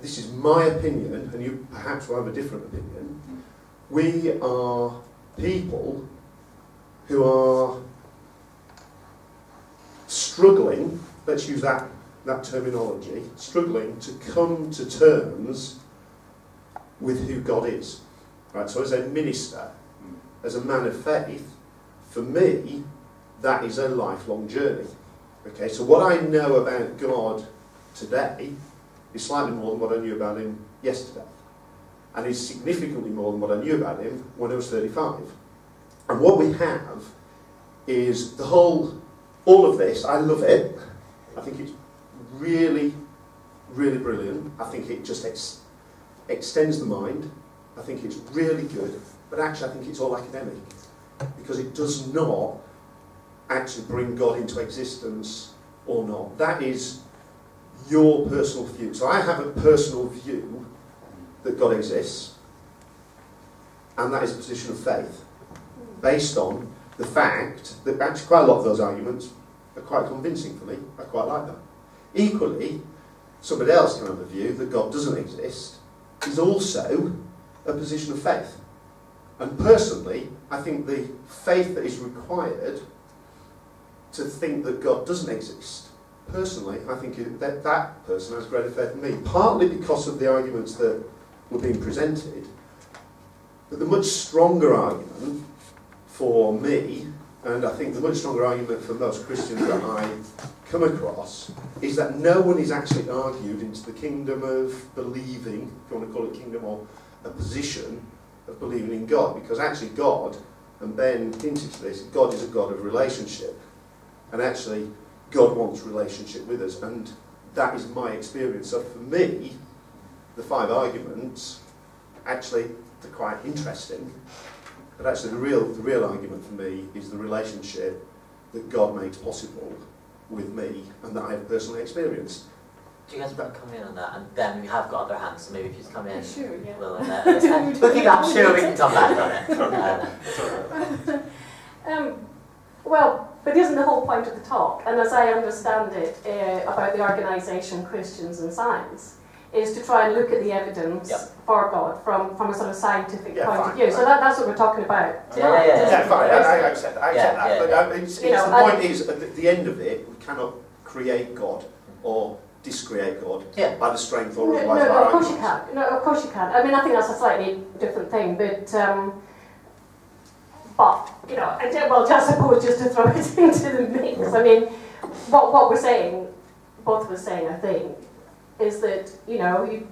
this is my opinion, and you perhaps will have a different opinion, we are people who are struggling, let's use that terminology, struggling to come to terms with who God is. Right? So as a minister, as a man of faith, for me, that is a lifelong journey. Okay, so what I know about God today is slightly more than what I knew about him yesterday, and is significantly more than what I knew about him when I was 35. And what we have is all of this. I love it. I think it's really, really brilliant. I think it just extends the mind. I think it's really good, but actually I think it's all academic, because it does not actually bring God into existence or not. That is your personal view. So I have a personal view that God exists, and that is a position of faith, based on the fact that actually quite a lot of those arguments are quite convincing for me. I quite like them. Equally, somebody else can have a view that God doesn't exist, is also a position of faith. And personally, I think the faith that is required to think that God doesn't exist, personally, I think that person has greater faith than me, partly because of the arguments that were being presented, but the much stronger argument for me, and I think the much stronger argument for most Christians that I come across, is that no one is actually argued into the kingdom of believing, if you want to call it kingdom, or a position of believing in God, because actually God, and Ben hinted to this, God is a God of relationship. And actually, God wants relationship with us, and that is my experience. So for me, the 5 arguments, actually, they're quite interesting. But actually, the real argument for me is the relationship that God makes possible with me, and that I have personally experienced. Do you guys want to come in on that? And then we have got other hands, so maybe if you just come in. Sure, yeah. I'm sure we can come back on it. Well, but isn't the whole point of the talk, and as I understand it, about the organisation Christians and Science, is to try and look at the evidence for God from a sort of scientific point of view. So that's what we're talking about tonight. Yeah, fine. I accept that. But the point is, at the end of it, we cannot create God or discreate God by the strength or otherwise of our of course arguments. you can. No, of course you can. I mean, I think that's a slightly different thing, but you know, well, just suppose just to throw it into the mix. I mean, what we're saying, both of us saying, I think, is that, you know, you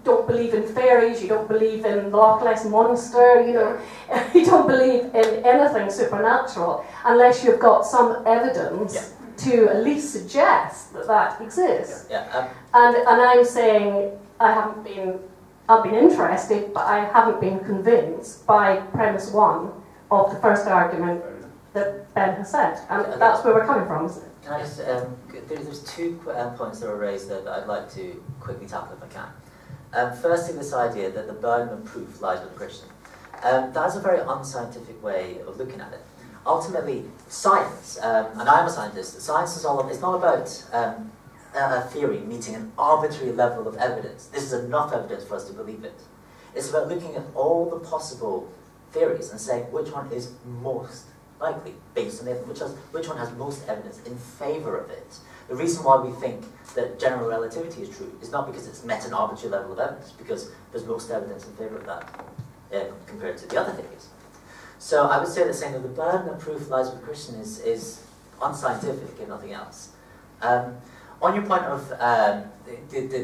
don't believe in fairies, you don't believe in the Loch Ness Monster, you know, you don't believe in anything supernatural unless you've got some evidence to at least suggest that exists. And I'm saying I've been interested, but I haven't been convinced by premise 1 of the first argument that Ben has said. And that's where we're coming from, isn't it? Can I just, there's two points that were raised there that I'd like to quickly tackle if I can. Firstly, this idea that the burden of proof lies with the Christian. That's a very unscientific way of looking at it. Ultimately, science, and I'm a scientist, science is it's not about a theory meeting an arbitrary level of evidence. This is enough evidence for us to believe it. It's about looking at all the possible theories and saying which one is most likely, based on which one has most evidence in favour of it. The reason why we think that general relativity is true is not because it's met an arbitrary level of evidence, because there's most evidence in favour of that compared to the other theories. So I would say that saying that the burden of proof lies with Christian is unscientific and nothing else. On your point of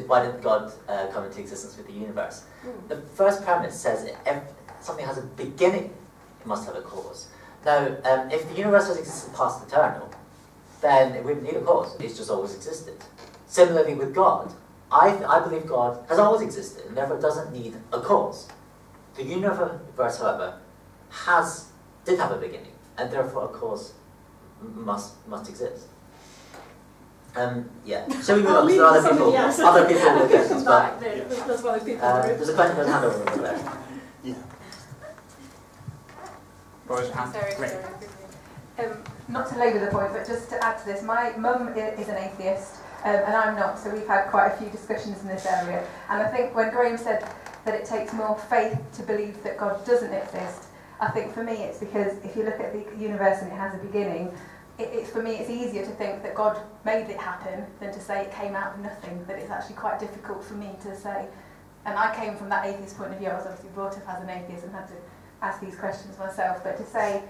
why didn't God come into existence with the universe, the first premise says if something has a beginning, it must have a cause. Now, if the universe has existed past eternal, then it wouldn't need a cause. It's just always existed. Similarly with God, I believe God has always existed and therefore doesn't need a cause. The universe, however, did have a beginning, and therefore a cause must exist. Yeah. Shall we move on to other people? Yes. Other people will get this, but That's why people there's a question, there's a hand over there. Yeah. Not to labour the point, but just to add to this, my mum is an atheist, and I'm not, so we've had quite a few discussions in this area. And I think when Graham said that it takes more faith to believe that God doesn't exist, I think for me it's because if you look at the universe and it has a beginning, for me it's easier to think that God made it happen than to say it came out of nothing, that it's actually quite difficult for me to say. And I came from that atheist point of view. I was obviously brought up as an atheist and had to ask these questions myself, but to say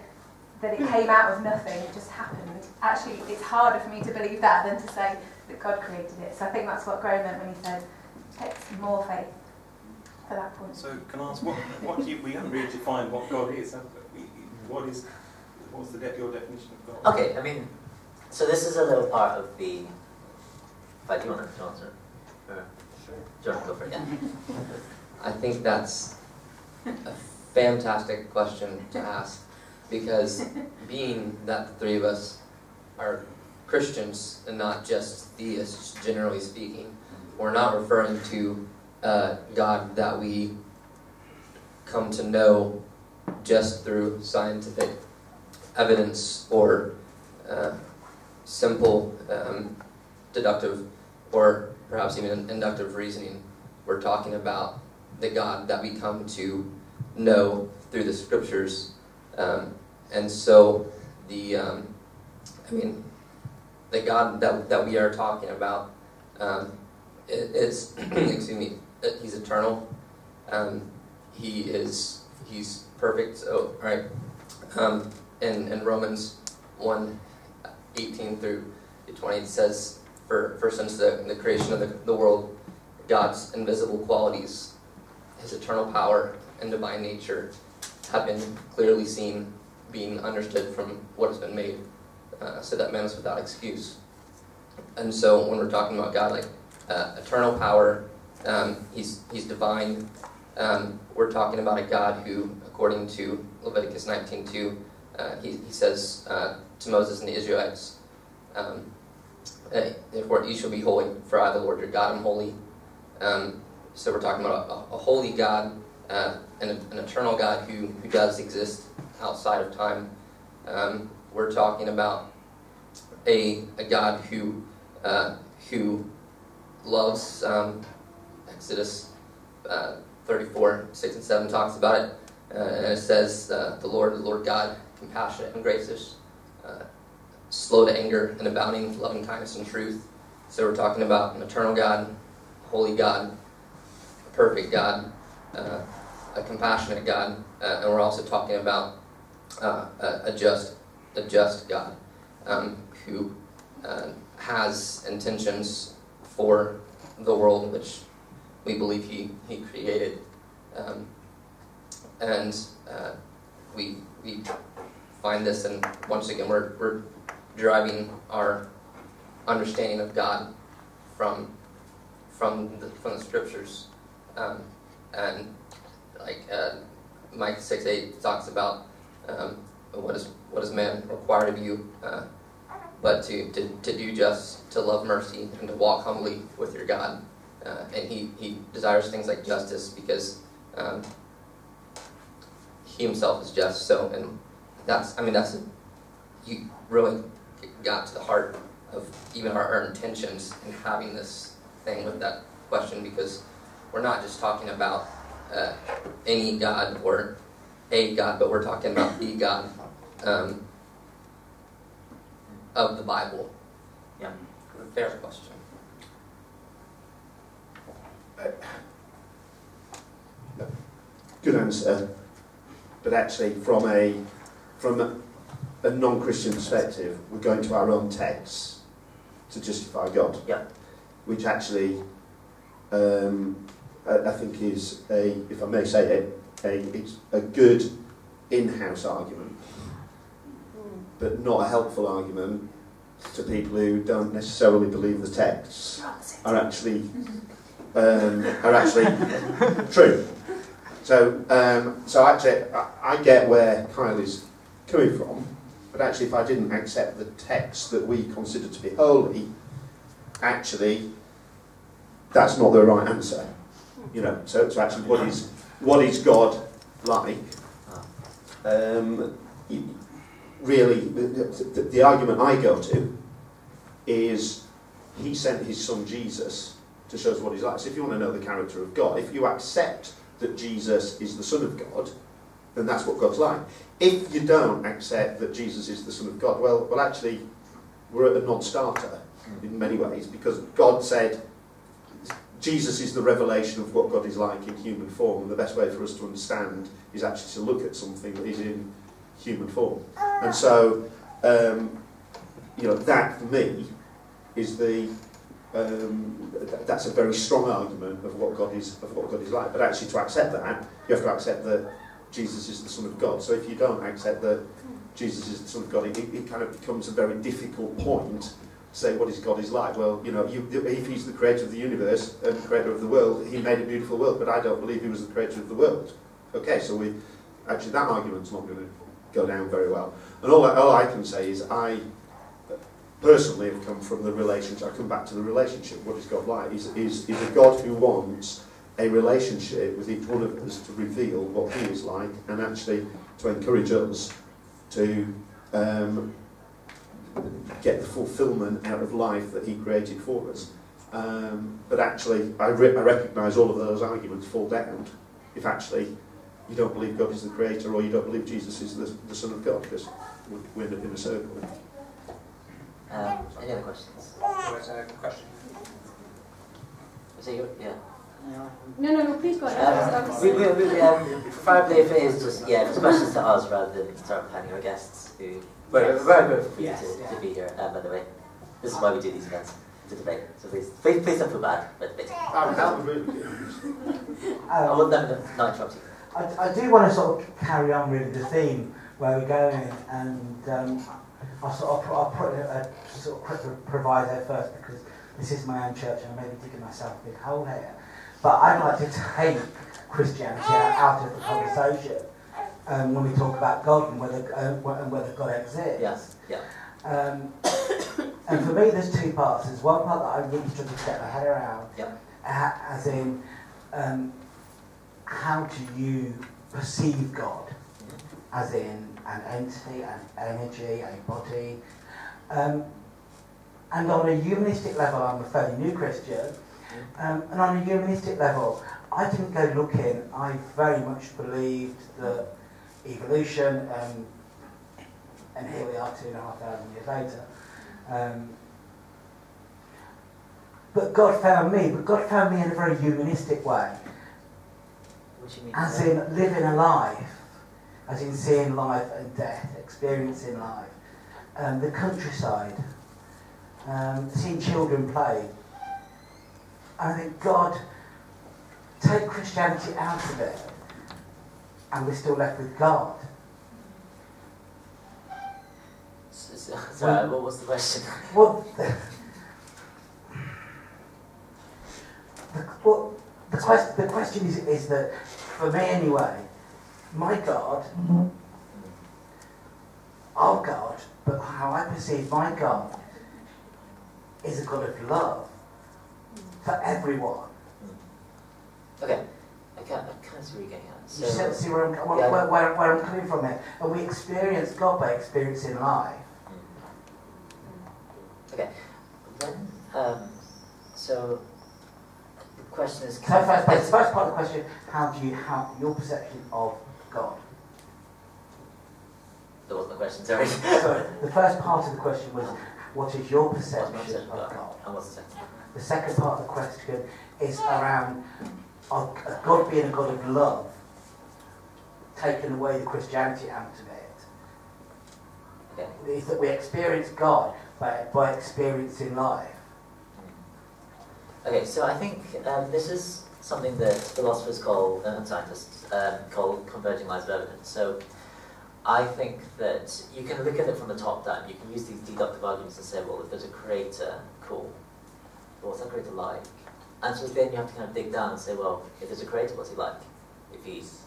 that it came out of nothing, it just happened, actually it's harder for me to believe that than to say that God created it. So I think that's what Graham meant when he said it takes more faith for that point. So can I ask, we haven't really defined what God is, have we? What's your definition of God? Okay, I mean, so this is a little part of the... do you want to answer it? Sure. Do you want to go for it? Yeah. I think that's a fantastic question to ask, because being that the three of us are Christians and not just theists, generally speaking, we're not referring to God that we come to know just through scientific evidence or simple deductive or perhaps even inductive reasoning. We're talking about the God that we come to know through the scriptures. And so the God that we are talking about is excuse me, he's eternal. He's perfect. So right, in Romans 1:18 through 20, it says, "For since the creation of the world, God's invisible qualities, His eternal power and divine nature, have been clearly seen, being understood from what has been made, so that man is without excuse." And so when we're talking about God, like eternal power, he's divine. We're talking about a God who, according to Leviticus 19:2, he says to Moses and the Israelites, "Therefore ye shall be holy, for I, the Lord your God, am holy." So we're talking about a holy God, an eternal God who does exist outside of time. We're talking about a God who loves. Exodus 34:6 and 7 talks about it, and it says, the Lord God, compassionate and gracious, slow to anger and abounding loving kindness and truth. So we're talking about an eternal God, holy God, a perfect God, a compassionate God, and we're also talking about a just God who has intentions for the world which we believe he created, and we find this, and once again we're deriving our understanding of God from the scriptures, and like Mike 6:8 talks about What does man require of you? But to do just, to love mercy, and to walk humbly with your God. And he desires things like justice because he himself is just. So, and you really got to the heart of even our intentions in having this thing with that question, because we're not just talking about any God or a God, but we're talking about the God of the Bible. Yeah. Fair question. Good answer, but actually from a non-Christian perspective, we're going to our own texts to justify God. Yeah. Which actually, I think is if I may say it, it's a good in-house argument, but not a helpful argument to people who don't necessarily believe the texts are actually true. So actually, I get where Kyle is coming from, but actually, if I didn't accept the text that we consider to be holy, actually, that's not the right answer. You know. So actually, what is God like? Really, the argument I go to is he sent his son Jesus to show us what he's like. So if you want to know the character of God, if you accept that Jesus is the Son of God, then that's what God's like. If you don't accept that Jesus is the Son of God, well actually, we're at a non-starter in many ways, because God said Jesus is the revelation of what God is like in human form, and the best way for us to understand is actually to look at something that is in human form. And so, that for me is that's a very strong argument of what God is like. But actually, to accept that, you have to accept that Jesus is the Son of God. So if you don't accept that Jesus is the Son of God, it kind of becomes a very difficult point to say what God is like. Well, if he's the creator of the universe and the creator of the world, he made a beautiful world, but I don't believe he was the creator of the world. Okay, so that argument's not going to go down very well. And all I can say is I personally have come from the relationship. I come back to the relationship. What is God like? Is a God who wants a relationship with each one of us to reveal what he is like, and actually to encourage us to get the fulfilment out of life that he created for us. But actually, I recognise all of those arguments fall down if actually you don't believe God is the creator, or you don't believe Jesus is the Son of God, because we end up in a circle. Any other questions? There's a question. Is it you? Yeah. No, please go ahead. Preferably if it is just, if it's questions to us rather than start planning our guests who... We're very grateful for you to be here, by the way. This is why we do these events, to debate. So please don't feel bad about debating. That would really be I will never not interrupt you. I do want to sort of carry on really the theme where we're going, and I'll put a sort of quick proviso first, because this is my own church and I may be digging myself a big hole here. But I'd like to take Christianity out of the conversation when we talk about God and whether God exists. Yes. Yeah. And for me, there's two parts. There's one part that I really struggle to get my head around, as in how do you perceive God, as in an entity, an energy, a body. And on a humanistic level, I'm a fairly new Christian, and on a humanistic level, I didn't go looking. I very much believed that evolution, and here we are 2,500 years later. But God found me in a very humanistic way. What do you mean? As in living a life, as in seeing life and death, experiencing life, the countryside, seeing children play. I think God, take Christianity out of it, and we're still left with God. Sorry, what was the question? Well, the question is that, for me anyway, my God of God, but how I perceive my God is a God of love for everyone. Okay, I kind of see where you're getting at. So, You see where I'm coming from here. And we experience God by experiencing life. Okay, then, so the question is... So first part of the question, how your perception of God? That wasn't the question, sorry. Sorry, the first part of the question was, what is your perception of God? And what's the second? The second part of the question is around God being a God of love, taking away the Christianity out of it. Okay. Is that we experience God by experiencing life. Okay, so I think this is something that philosophers call, and scientists call converging lines of evidence. So I think that you can look at it from the top down. You can use these deductive arguments and say, well, if there's a creator, cool. Well, what's that creator like? And so then you have to kind of dig down and say, well, if there's a creator, what's he like? If he's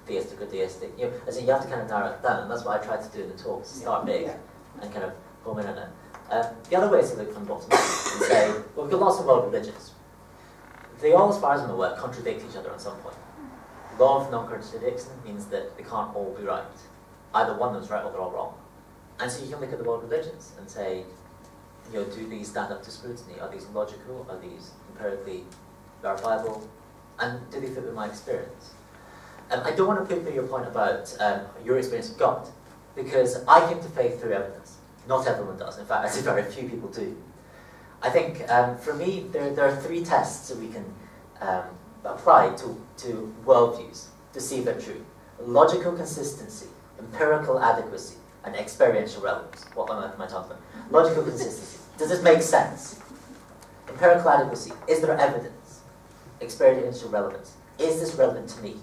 theistic or deistic, as in you have to kind of narrow it down, and that's what I try to do in the talks, start big and kind of home in on it. The other way is to look from bottom up and say, well, we've got lots of world religions. They all, as far as I'm aware, contradict each other at some point. Law of non-contradiction means that they can't all be right. Either one of them's right or they're all wrong. And so you can look at the world religions and say, do these stand up to scrutiny? Are these logical? Are these empirically verifiable? And do they fit with my experience? I don't want to poo-poo your point about your experience of God, because I came to faith through evidence. Not everyone does. In fact, I say very few people do. I think, for me, there are three tests that we can apply to worldviews to see if they're true. Logical consistency, empirical adequacy, and experiential relevance. What am I talking about? Logical consistency. Does this make sense? Empirical adequacy. Is there evidence? Experiential relevance. Is this relevant to me?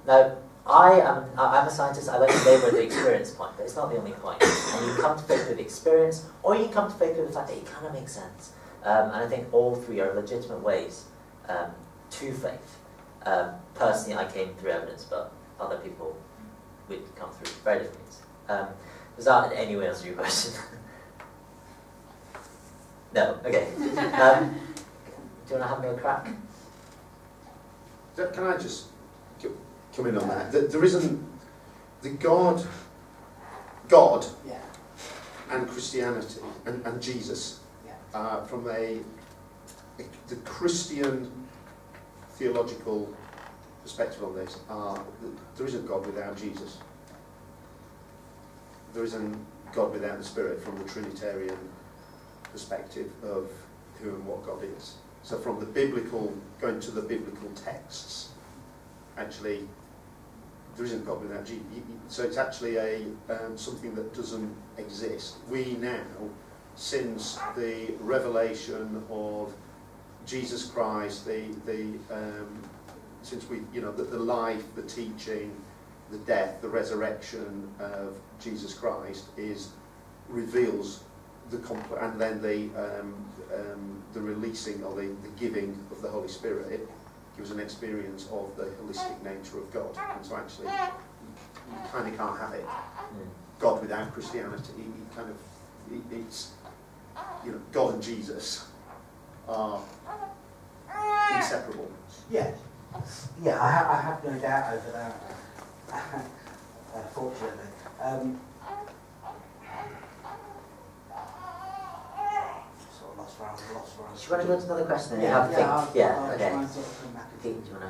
Now, I'm a scientist. I like to labour the experience point, but it's not the only point. And you come to faith with experience, or you come to faith with the fact that it kind of makes sense. And I think all three are legitimate ways to faith. Personally, I came through evidence, but other people would come through very different means. Does that in any way answer your question? No? Okay. Do you want to have me a crack? Can I just come in on that? There isn't the God and Christianity and Jesus from the Christian theological perspective on this there isn't God without Jesus. There isn't God without the Spirit from the Trinitarian perspective of who and what God is. So from the biblical, going to the biblical texts, actually there isn't God without Jesus. So it's actually something that doesn't exist. We now, since the revelation of Jesus Christ, since we, the life, the teaching, the death, the resurrection of Jesus Christ reveals and then the releasing or the giving of the Holy Spirit gives an experience of the holistic nature of God. And so actually, you kind of can't have it. God without Christianity. It's God and Jesus are inseparable. Yeah, I have no doubt over that. Fortunately. Lost for us. Do you want to go to another question? Okay. Pete, do you want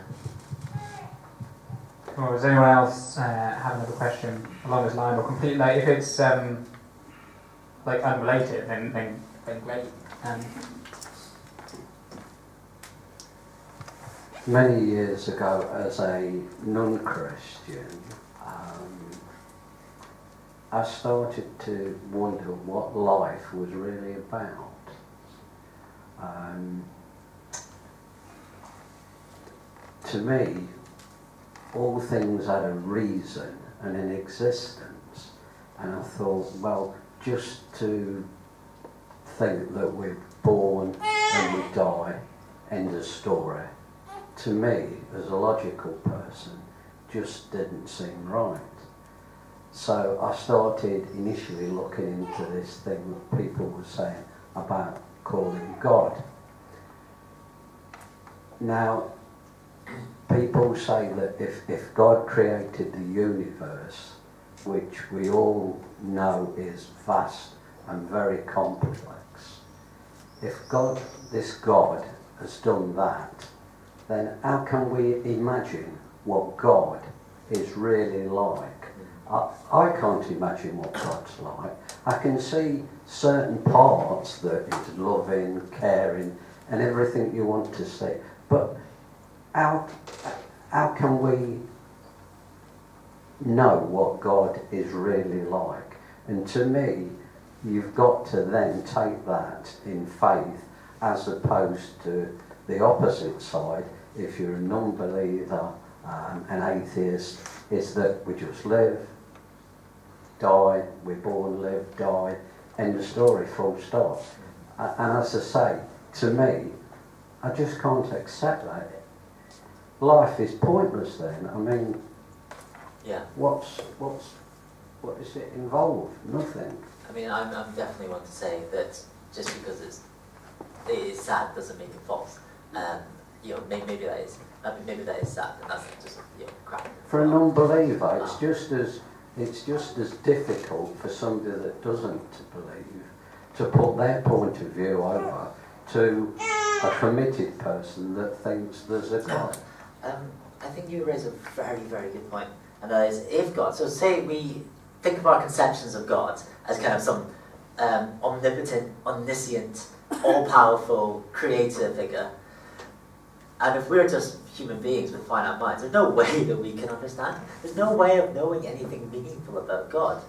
to? Or does anyone else have another question along this line, or completely, like, if it's like unrelated, then great. Many years ago, as a non-Christian, I started to wonder what life was really about. To me, all things had a reason and an existence, and I thought, well, just to think that we're born and we die, end of story, to me, as a logical person, just didn't seem right. So I started initially looking into this thing that people were saying about calling God. Now, people say that if God created the universe, which we all know is vast and very complex, if this God has done that, then how can we imagine what God is really like? I can't imagine what God's like. I can see certain parts that is loving, caring, and everything you want to see. But how can we know what God is really like? And to me, you've got to then take that in faith as opposed to the opposite side. If you're a non-believer, an atheist, is that we just live, die, we're born, live, die, end of story, full stop. And as I say, to me, I just can't accept that. Life is pointless then. I mean, yeah. What does it involve? Nothing. I mean, I'm definitely one to say that just because it is sad doesn't make it false. You know, maybe that is sad, and that's just crap. For a non-believer, it's just as difficult for somebody that doesn't believe to put their point of view over to a committed person that thinks there's a God. I think you raise a very, very good point, and that is if God. So say we think of our conceptions of God as kind of some omnipotent, omniscient, all-powerful, creator figure. And if we're just human beings with finite minds, there's no way that we can understand. There's no way of knowing anything meaningful about God.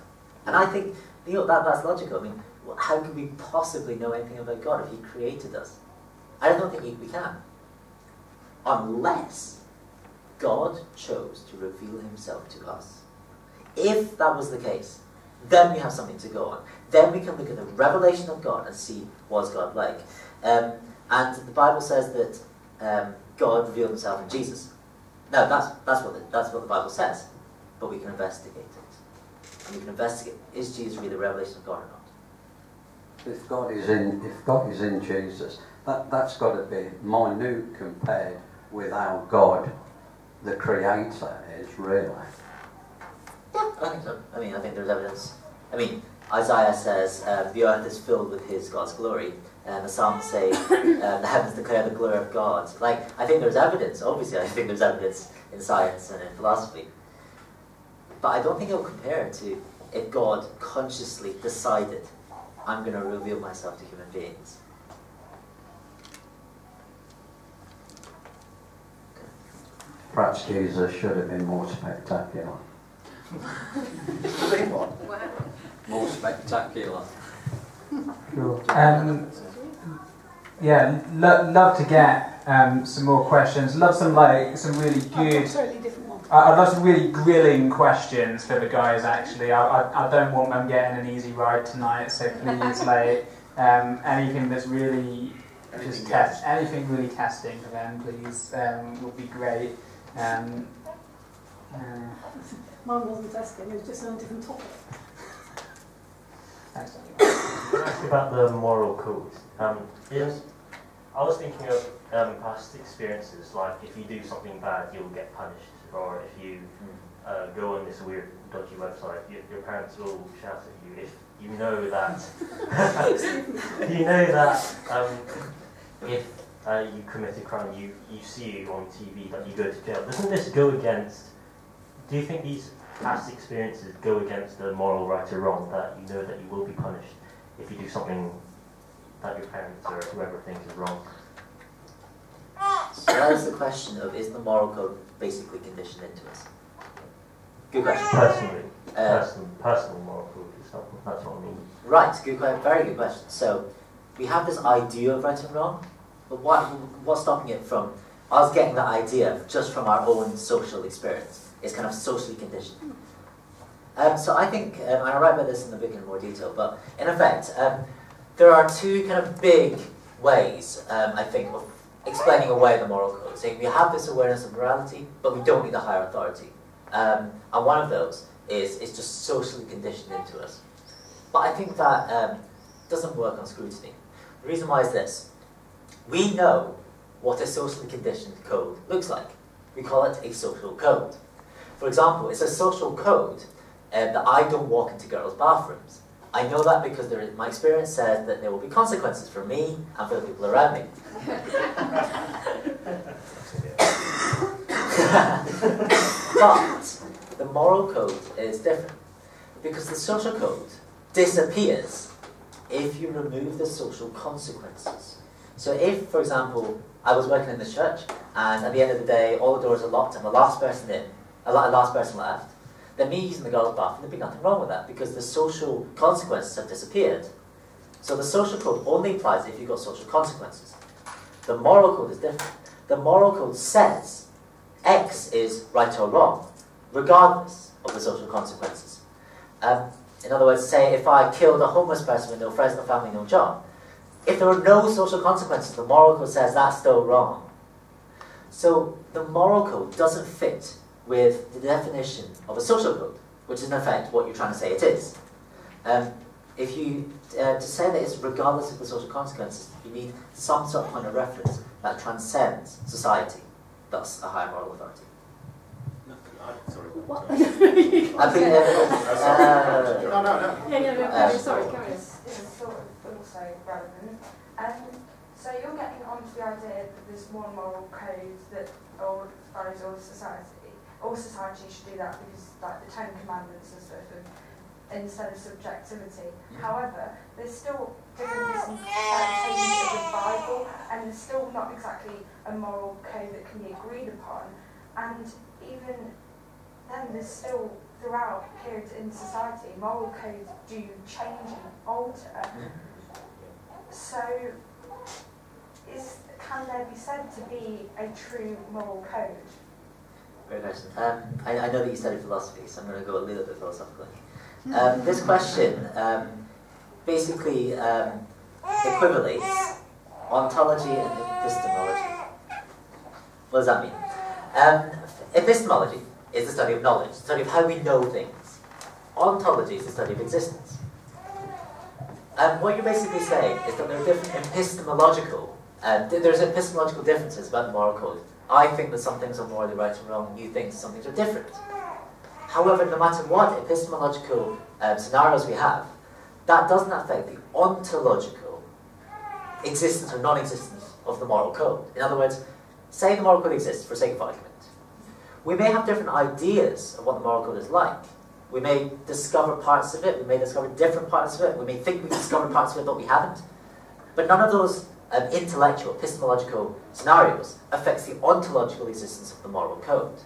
And I think that's logical. I mean, how can we possibly know anything about God if He created us? I don't think we can. Unless God chose to reveal Himself to us. If that was the case, then we have something to go on. Then we can look at the revelation of God and see what's God like. And the Bible says that God revealed Himself in Jesus. Now that's what the Bible says, but we can investigate it, and we can investigate: is Jesus really the revelation of God or not? If God is in Jesus, that's got to be minute compared with how God, the Creator, is really. Yeah, I think so. I mean, I think there's evidence. I mean, Isaiah says the earth is filled with God's glory. And the Psalms say, the heavens declare the glory of God. Like, I think there's evidence, obviously, I think there's evidence in science and in philosophy. But I don't think it'll compare to if God consciously decided, I'm going to reveal myself to human beings. Perhaps Jesus should have been more spectacular. More spectacular. Cool. Yeah, love to get some more questions. Love some really good. Totally different one. I'd love some really grilling questions for the guys. Actually, I don't want them getting an easy ride tonight. So please, anything that's really anything really testing for them, please, would be great. Mine wasn't testing; it was just on a different topic. Thanks. Can I ask about the moral code? Yes. I was thinking of past experiences, like if you do something bad, you'll get punished, or if you go on this weird, dodgy website, your parents will shout at you. If you know that, if you commit a crime, you see you on TV, but you go to jail. Doesn't this go against? Do you think these past experiences go against the moral right or wrong, that you know that you will be punished if you do something that your parents or whoever thinks is wrong? So that is the question of, is the moral code basically conditioned into us? Good question. Personally, personal moral code is not, that's what I mean. Right, good question, very good question. So we have this idea of right and wrong, but what's stopping it from us getting that idea just from our own social experience? It's kind of socially conditioned. So I think, and I write about this in the book in more detail, but in effect, there are two kind of big ways, I think, of explaining away the moral code. Saying we have this awareness of morality, but we don't need a higher authority. And one of those is just socially conditioned into us. But I think that doesn't work on scrutiny. The reason why is this. We know what a socially conditioned code looks like. We call it a social code. For example, it's a social code that I don't walk into girls' bathrooms. I know that because my experience says that there will be consequences for me and for the people around me. But the moral code is different, because the social code disappears if you remove the social consequences. So if, for example, I was working in the church, and at the end of the day all the doors are locked and the last person left, then me using the girls' bathroom, there'd be nothing wrong with that, because the social consequences have disappeared. So the social code only applies if you've got social consequences. The moral code is different. The moral code says X is right or wrong, regardless of the social consequences. In other words, say if I killed a homeless person with no friends, no family, no job, if there are no social consequences, the moral code says that's still wrong. So the moral code doesn't fit with the definition of a social code, which is in effect what you're trying to say it is. If you to say that it's regardless of the social consequences, you need some sort of point of reference that transcends society, thus a higher moral authority. Sorry. What? I think No. Sorry, carry on. This is sort of also relevant. So you're getting onto the idea that there's one moral code that all society should do that because, like, the Ten Commandments and stuff, instead of subjectivity. However, there's still different misinterpretations of the Bible, and there's still not exactly a moral code that can be agreed upon. And even then, there's still, throughout periods in society, moral codes do change and alter. So, can there be said to be a true moral code? Very nice. I know that you study philosophy, so I'm going to go a little bit philosophically. This question basically equivalates ontology and epistemology. What does that mean? Epistemology is the study of knowledge, the study of how we know things. Ontology is the study of existence. What you're basically saying is that there are different epistemological, there's epistemological differences about the moral code. I think that some things are morally right and wrong, you think some things are different. However, no matter what epistemological scenarios we have, that doesn't affect the ontological existence or non-existence of the moral code. In other words, say the moral code exists for sake of argument. We may have different ideas of what the moral code is like. We may discover parts of it, we may discover different parts of it, we may think we've discovered parts of it but we haven't. But none of those intellectual, epistemological scenarios affects the ontological existence of the moral code.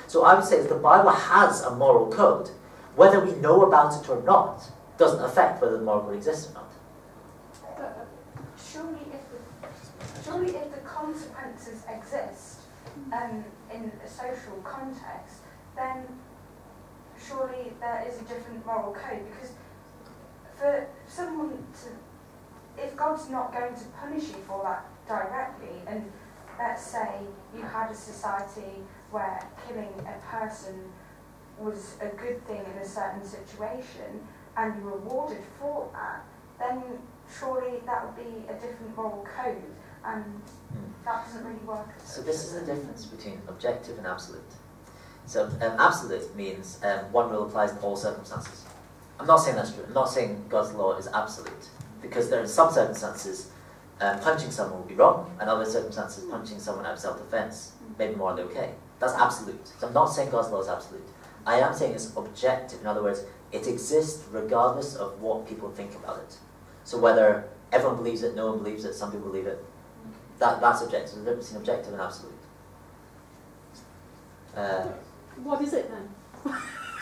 So I would say that the Bible has a moral code. Whether we know about it or not doesn't affect whether the moral code exists or not. But surely if the consequences exist in a social context, then surely there is a different moral code, because for someone to, if God's not going to punish you for that directly, and let's say you had a society where killing a person was a good thing in a certain situation, and you were rewarded for that, then surely that would be a different moral code, and that doesn't really work. So this is the difference between objective and absolute. So absolute means one rule applies in all circumstances. I'm not saying that's true. I'm not saying God's law is absolute, because there are some circumstances punching someone will be wrong, and other circumstances punching someone out of self-defense may be morally okay. That's absolute. So I'm not saying God's law is absolute. I am saying it's objective. In other words, it exists regardless of what people think about it. So whether everyone believes it, no one believes it, some people believe it, that's objective. There's a difference between objective and absolute. What is it then?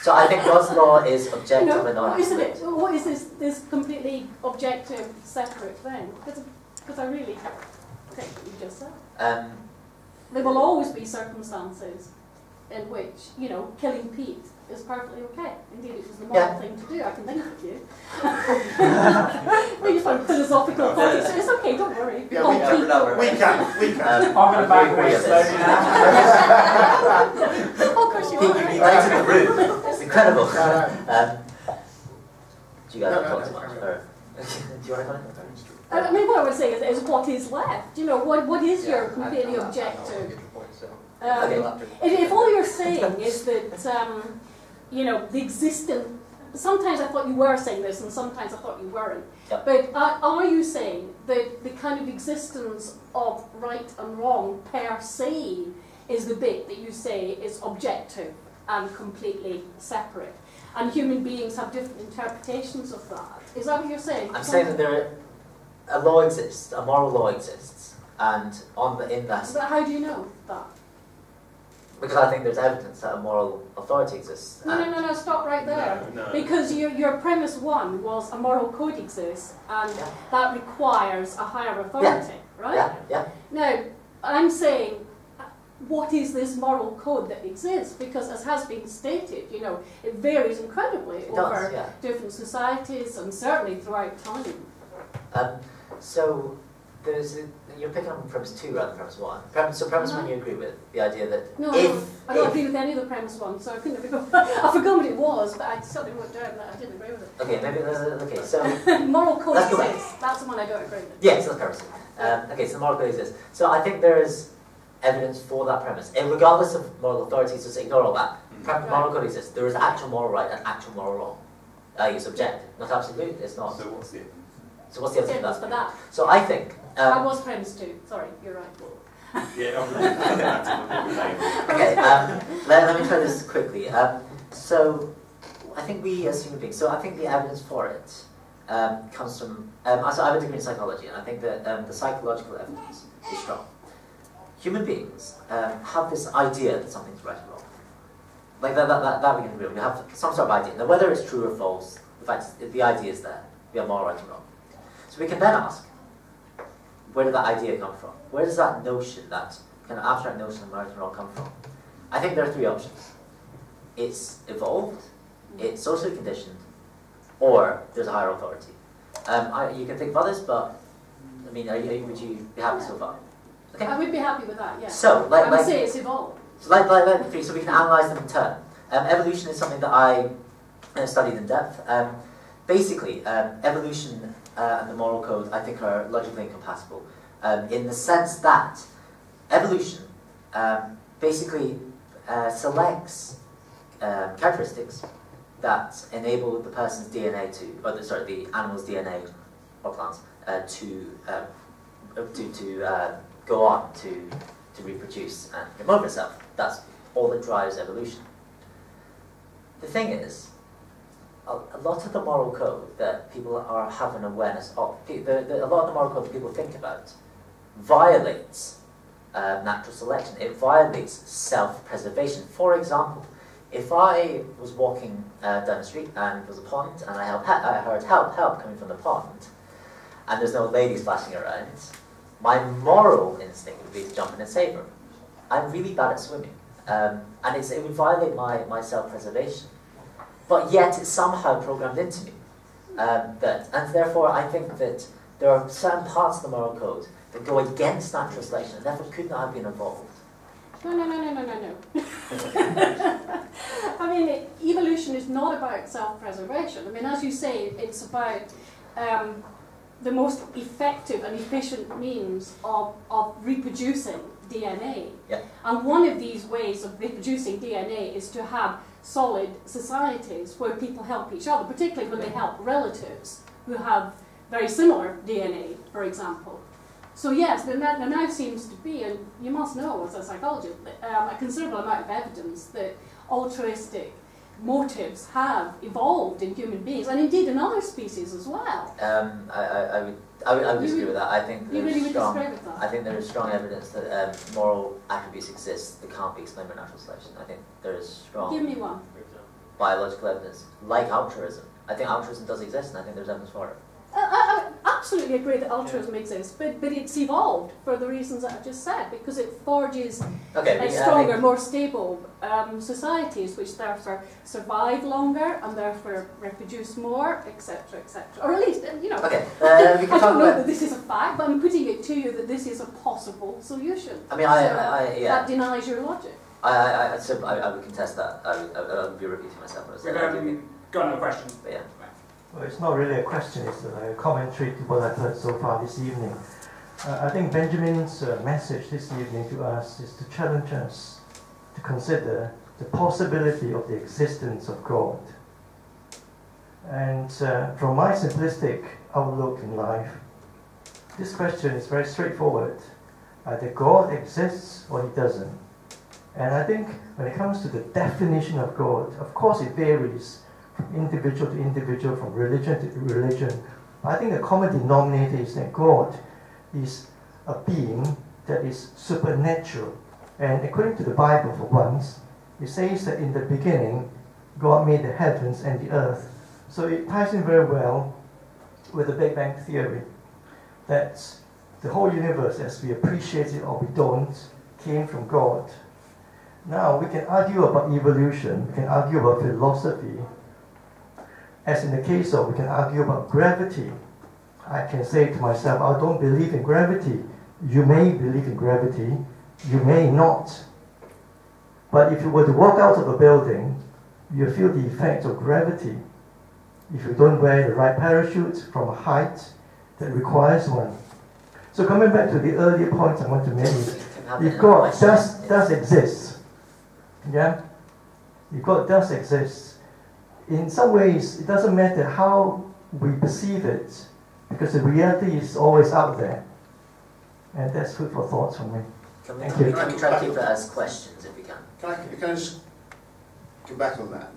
So I think God's law is objective and not isn't absolute. it? What is this completely objective, separate thing? Because I really take what you just said. There will always be circumstances in which, killing Pete is perfectly okay. Indeed, it was the moral thing to do. I can think of you. Well, you find philosophical thoughts. So it's okay, don't worry. Yeah, we can. I'm going to back away slowly now. Oh, of course you Pete, are. you need light in the room. It's the incredible. No, no. Do you guys No, want to no, talk too no, much? no. Or- do you want to comment? I mean, what I would say is what is left. You know, what is your completely objective? If all you're saying is that, you know, the existence. Sometimes I thought you were saying this, and sometimes I thought you weren't. Yep. But are you saying that the kind of existence of right and wrong per se is the bit that you say is objective and completely separate, and human beings have different interpretations of that? Is that what you're saying? I'm saying that a law exists, a moral law exists, and in that. But how do you know that? Because I think there's evidence that a moral authority exists. No, stop right there. No. Because your premise one was a moral code exists, and that requires a higher authority, right? Yeah. Now, I'm saying, what is this moral code that exists? Because as has been stated, you know, it varies incredibly over different societies and certainly throughout time. So you're picking up on premise 2 rather than premise 1. Premise 1 you agree with, the idea that I don't agree with any of the premise 1, so I couldn't have I forgot what it was, but I certainly wrote down that I didn't agree with it. Okay, maybe so moral code exists. That's the one I don't agree with. Yes, that's premise. Okay, so the moral code exists. So I think there is evidence for that premise. And regardless of moral authorities, just ignore all that. Moral code exists. There is actual moral right and actual moral wrong. It's objective, not absolute. It's not. So what's the evidence? So what's the evidence for that? So I think. I was premise 2. Sorry, you're right. Yeah. Okay. Let me try this quickly. So I think we as human beings. So I think the evidence for it comes from. So I have a degree in psychology, and I think that the psychological evidence is strong. Human beings have this idea that something's right or wrong. Like that we can agree on. We have some sort of idea. Now, whether it's true or false, the fact is, the idea is there. We have moral right and wrong. So we can then ask, where did that idea come from? Where does that notion, that kind of abstract notion of right and wrong come from? I think there are 3 options. It's evolved, it's socially conditioned, or there's a higher authority. You can think of others, but I mean, would you be happy so far? Okay. I would be happy with that, yeah. So, I would say it's evolved. So, so we can analyse them in turn. Evolution is something that I studied in depth. Basically, evolution and the moral code, I think, are logically incompatible in the sense that evolution basically selects characteristics that enable the person's DNA the animal's DNA or plants to go on to reproduce and promote itself. That's all that drives evolution. The thing is, a lot of the moral code that people have an awareness of, a lot of the moral code that people think about, violates natural selection. It violates self-preservation. For example, if I was walking down the street and there was a pond and I heard help coming from the pond, and there's no ladies flashing around, my moral instinct would be to jump in and save her. I'm really bad at swimming, and it would violate my self-preservation. But yet it's somehow programmed into me. And therefore I think that there are certain parts of the moral code that go against natural selection and therefore could not have been evolved. No. I mean, evolution is not about self-preservation. I mean, as you say, it's about the most effective and efficient means of reproducing DNA. Yeah. And one of these ways of reproducing DNA is to have solid societies where people help each other, particularly when they help relatives who have very similar DNA, for example. So yes, there now seems to be, and you must know as a psychologist, a considerable amount of evidence that altruistic motives have evolved in human beings, and indeed in other species as well. I would disagree with that. I think you really would disagree with that? I think there is strong evidence that moral attributes exist that can't be explained by natural selection. I think there is strong Give me one. biological evidence, like altruism. I think altruism does exist, and I think there's evidence for it. I absolutely agree that altruism exists, but it's evolved for the reasons that I just said, because it forges stronger, more stable societies, which therefore survive longer and therefore reproduce more, etc., etc. Or at least, you know, Okay. I don't know that this is a fact, but I'm putting it to you that this is a possible solution. I mean, that denies your logic. I would contest that. I would be repeating myself. We've got another question. But yeah. Well, it's not really a question, it's a commentary to what I've heard so far this evening. I think Benjamin's message this evening to us is to challenge us to consider the possibility of the existence of God. And from my simplistic outlook in life, this question is very straightforward. Either God exists or he doesn't. And I think when it comes to the definition of God, of course it varies from individual to individual, from religion to religion. But I think the common denominator is that God is a being that is supernatural. And according to the Bible, for once, it says that in the beginning, God made the heavens and the earth. So it ties in very well with the Big Bang Theory, that the whole universe, as we appreciate it or we don't, came from God. Now, we can argue about evolution, we can argue about philosophy. As in the case of, we can argue about gravity. I can say to myself, I don't believe in gravity. You may believe in gravity, you may not. But if you were to walk out of a building, you feel the effect of gravity. If you don't wear the right parachute from a height that requires one. So coming back to the earlier point I want to make is, if God does exist, yeah? If God does exist, in some ways it doesn't matter how we perceive it, because the reality is always out there. And that's food for thought for me. Can we try to keep that as questions if we can? Can I just come back on that?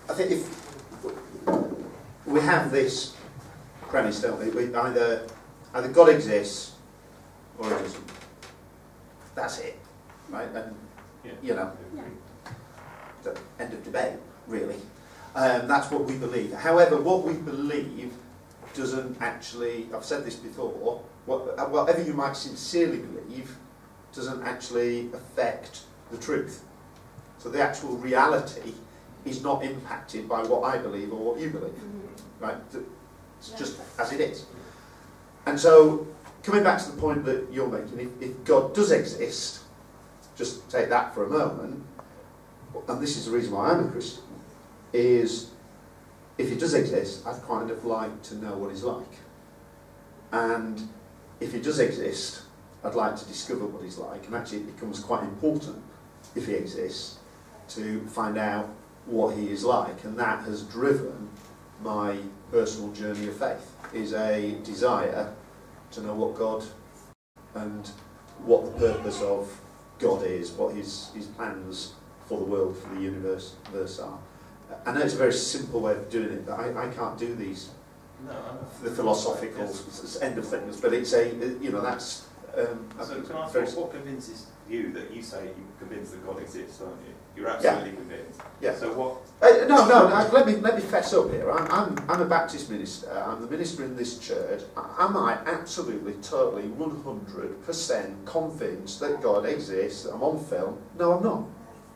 I think if we have this premise, don't we? Either God exists or it doesn't. That's it, right? And you know, the end of debate, really. That's what we believe. However, what we believe doesn't actually, I've said this before, whatever you might sincerely believe doesn't actually affect the truth. So the actual reality is not impacted by what I believe or what you believe. Right? It's just as it is. And so, coming back to the point that you're making, if God does exist, just take that for a moment, and this is the reason why I'm a Christian, is if he does exist, I'd kind of like to know what he's like. And if he does exist, I'd like to discover what he's like, and actually it becomes quite important, if he exists, to find out what he is like, and that has driven my personal journey of faith, is a desire to know what God and what the purpose of God is, what his plans for the world, for the universe are. I know it's a very simple way of doing it, but I can't do these, the philosophical end of things, but it's a, you know, that's... so can I ask, what convinces you that you say you're convinced that God exists, aren't you? You're absolutely convinced. Yeah. So what? No. Let me fess up here. I'm a Baptist minister. I'm the minister in this church. Am I absolutely, totally, 100% convinced that God exists? I'm on film. No, I'm not.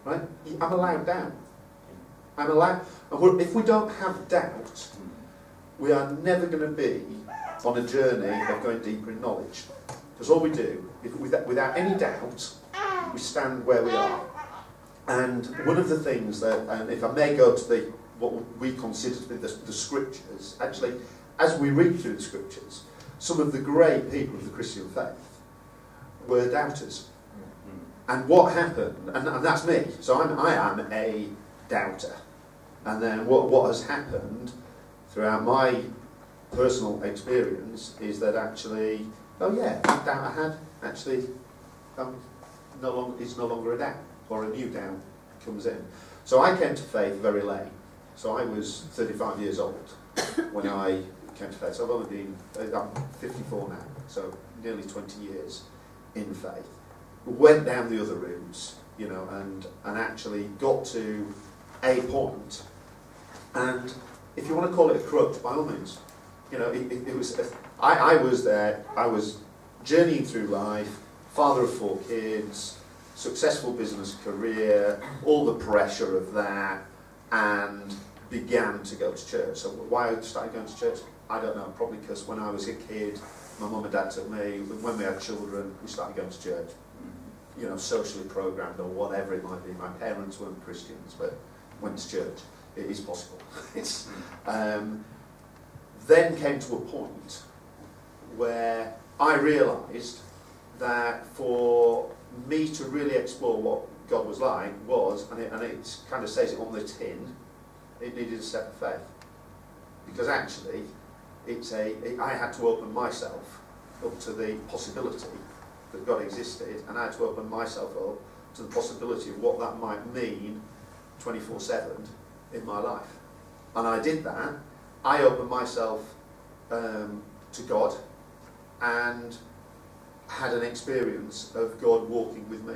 Right? I'm allowed doubt. I'm allowed. If we don't have doubt, we are never going to be on a journey of going deeper in knowledge. Because all we do, without any doubt, we stand where we are. And one of the things that, and if I may go to what we consider to be the scriptures, actually, as we read through the scriptures, some of the great people of the Christian faith were doubters. And what happened, and that's me, so I am a doubter. And then what has happened throughout my personal experience is that actually, oh yeah, that doubt I had, actually, it's no longer a doubt, or a new doubt comes in. So I came to faith very late. So I was 35 years old when I came to faith. So I've only been, I'm 54 now, so nearly 20 years in faith. Went down the other routes, you know, and actually got to a point. And if you want to call it a crux, by all means, you know, it was. I was there. I was journeying through life, father of 4 kids, successful business career, all the pressure of that, and began to go to church. So why I started going to church, I don't know. Probably because when I was a kid, My mum and dad took me. When we had children, we started going to church. You know, socially programmed or whatever it might be. My parents weren't Christians, but went to church. It is possible. It's, then came to a point where I realised that for me to really explore what God was like and it kind of says it on the tin, it needed a step of faith. Because actually, I had to open myself up to the possibility that God existed, and I had to open myself up to the possibility of what that might mean 24/7 in my life. And I did that. I opened myself to God and had an experience of God walking with me,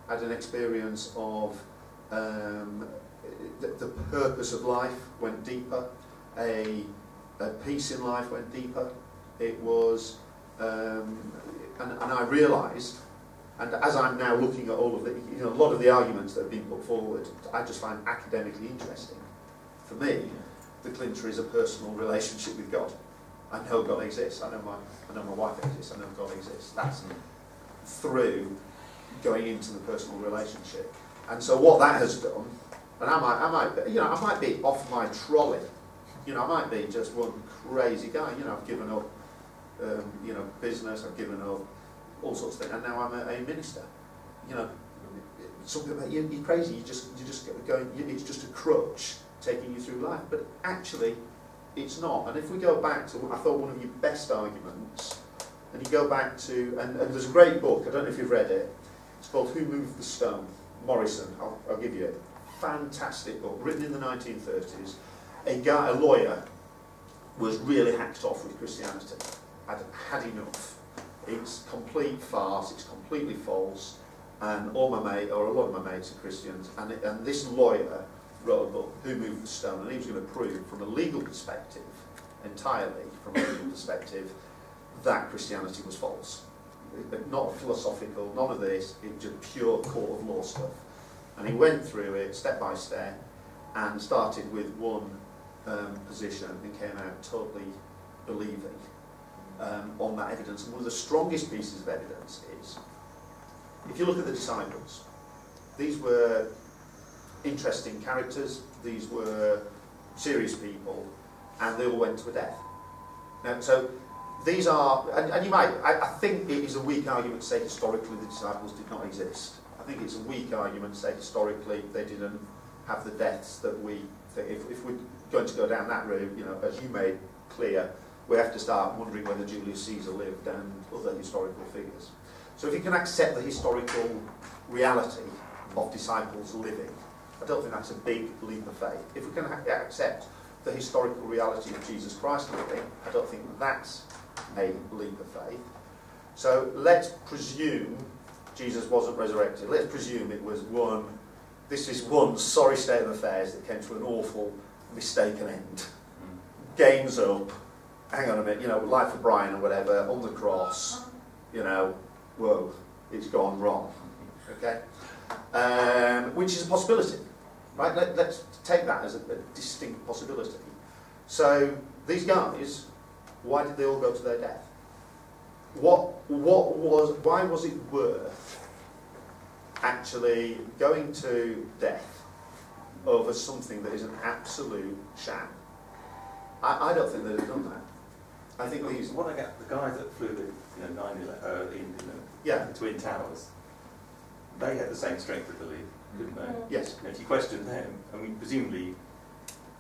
had an experience of the purpose of life went deeper, a peace in life went deeper. It was, and I realised, and as I'm now looking at all of the, a lot of the arguments that have been put forward, I just find academically interesting. For me, the clincher is a personal relationship with God. I know God exists. I know my wife exists. I know God exists. That's through going into the personal relationship. And so what that has done, and I might be off my trolley. I might be just one crazy guy. I've given up, business. I've given up all sorts of things, and now I'm a minister. Something about you're crazy. You just going. It's just a crutch taking you through life. But actually, it's not. And if we go back to, I thought one of your best arguments, and you go back to, and there's a great book. I don't know if you've read it. It's called Who Moved the Stone? Morrison. I'll give you it. Fantastic book, written in the 1930s. A lawyer, was really hacked off with Christianity. Had enough. It's complete farce. It's completely false. And all my mates, or a lot of my mates, are Christians. And this lawyer wrote a book, Who Moved the Stone? And he was going to prove, from a legal perspective, entirely from a legal perspective, that Christianity was false. Not philosophical, none of this. It was just pure court of law stuff. And he went through it step by step and started with one position and came out totally believing on that evidence. And one of the strongest pieces of evidence is, if you look at the disciples, these were interesting characters, these were serious people, and they all went to a death. Now, so these are, and you might, I think it is a weak argument to say historically the disciples did not exist. I think it's a weak argument to say historically they didn't have the deaths that we think. If we're going to go down that route, as you made clear, we have to start wondering whether Julius Caesar lived and other historical figures. So if you can accept the historical reality of disciples living, I don't think that's a big leap of faith. If we can accept the historical reality of Jesus Christ living, I don't think that's a leap of faith. So let's presume Jesus wasn't resurrected. Let's presume it was this is one sorry state of affairs that came to an awful, mistaken end. Game's up, hang on a minute, life of Brian or whatever, on the cross, whoa, it's gone wrong. Okay? Which is a possibility. Right? Let's take that as a distinct possibility. So these guys, why did they all go to their death? Why was it worth actually going to death over something that is an absolute sham? I don't think they'd have done that. I think these. What I get, the guys that flew the 9/11 the Twin Towers, they had the same strength of belief, didn't they? Yes. If you question them, presumably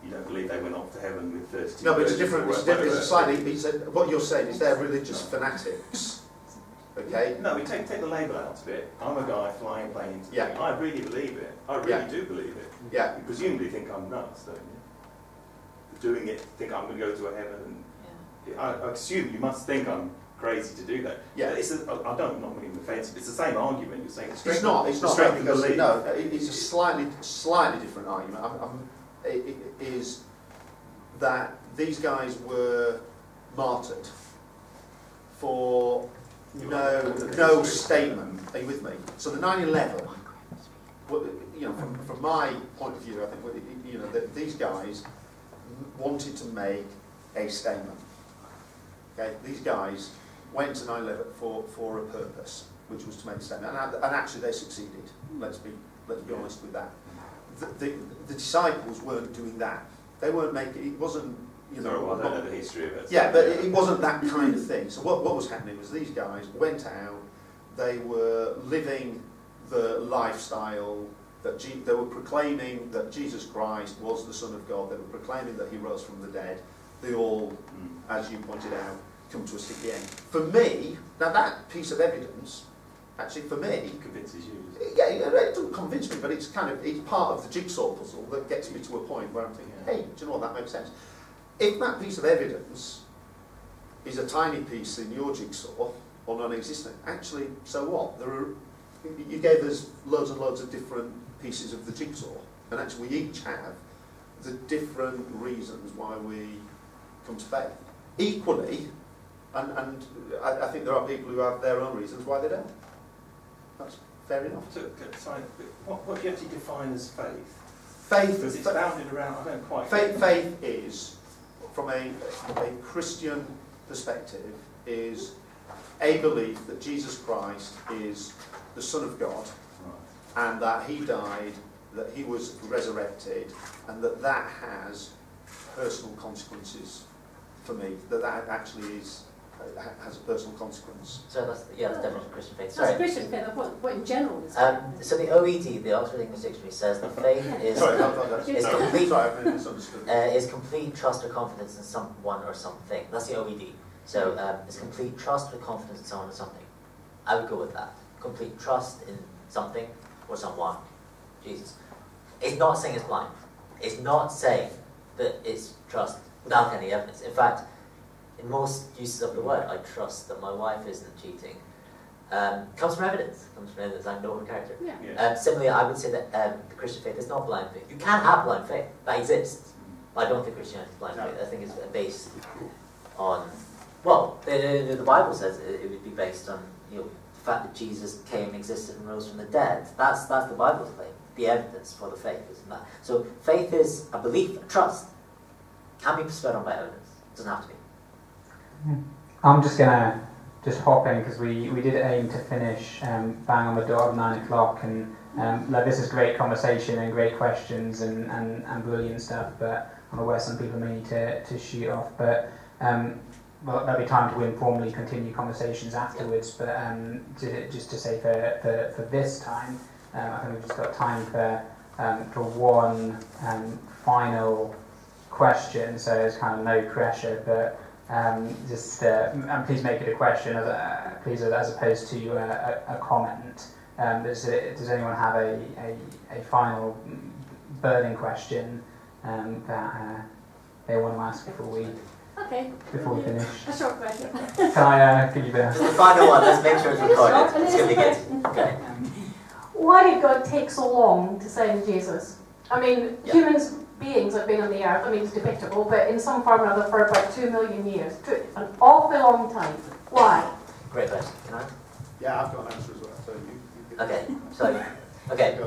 you don't believe they went off to heaven with 32. No, but it's different. It's a slightly. What you're saying is they're religious fanatics. Okay. No, we take the label out of it. I'm a guy flying planes. Yeah. I really believe it. I really do believe it. Yeah. You presumably think I'm nuts, don't you? Doing it, think I'm going to go to a heaven. I assume you must think I'm crazy to do that. Yeah. I don't not mean offensive. It's the same argument. You're saying it's not. It's not because no. It's a slightly different argument. It is that these guys were martyred for no statement. Are you with me? So the 9/11. From my point of view, I think that these guys wanted to make a statement. Okay, these guys went to 9/11 for a purpose, which was to make a statement, and actually they succeeded. Let's be honest with that. The disciples weren't doing that. They weren't making. It wasn't. You know, sorry, well, I don't know the history of it. Yeah, but it wasn't that kind of thing. So what was happening was these guys went out. They were living the lifestyle that they were proclaiming that Jesus Christ was the Son of God. They were proclaiming that He rose from the dead. They all, as you pointed out, come to a sticky end. For me, now that piece of evidence, actually for me, convinces you. Yeah, it doesn't convince me, but it's part of the jigsaw puzzle that gets me to a point where I'm thinking, hey, do you know what, that makes sense. If that piece of evidence is a tiny piece in your jigsaw or non-existent, actually, so what? You gave us loads and loads of different pieces of the jigsaw, and actually we each have the different reasons why we come to faith. Equally, and I think there are people who have their own reasons why they don't. That's fair enough. So, sorry, what do you actually define as faith? Faith, because it's bounded around. I don't quite. Faith is, from a Christian perspective, is a belief that Jesus Christ is the Son of God, right, and that He died, that He was resurrected, and that has personal consequences for me. That actually has a personal consequence. So that's definitely Christian faith. That's Christian faith. What in general is so the OED, the Oxford English Dictionary, says that faith is complete trust or confidence in someone or something. That's the OED. So it's complete trust or confidence in someone or something. I would go with that. Complete trust in something or someone. Jesus. It's not saying it's blind. It's not saying that it's trust without any evidence. In fact, in most uses of the word, I trust that my wife isn't cheating, comes from evidence. I know her character. Yeah. Similarly, I would say that the Christian faith is not blind faith. You can have blind faith. That exists. I don't think Christianity is blind faith. I think it's based on, well, the Bible says it would be based on the fact that Jesus came, existed, and rose from the dead. That's the Bible's claim. The evidence for the faith isn't that. So faith is a belief, a trust. Can be persuaded on by evidence. It doesn't have to be. I'm just going to hop in because we did aim to finish bang on the dot of 9 o'clock, and this is great conversation and great questions and brilliant stuff, but I'm aware some people may need to shoot off, but well, there'll be time to informally continue conversations afterwards, but just to say for this time, I think we've just got time for one final question, so there's kind of no pressure, but and please make it a question, as opposed to a comment. Does anyone have a final burning question that they want to ask before we finish? A short question. Can I give you the final one? Let's make sure it's recorded. It's going to be good. Okay. Why did God take so long to send Jesus? I mean, beings have been on the earth, I mean it's debatable, but in some form or other for about 2 million years. An awful long time. Why? Great question. Can I? Yeah, I've got an answer as well. So you okay, so,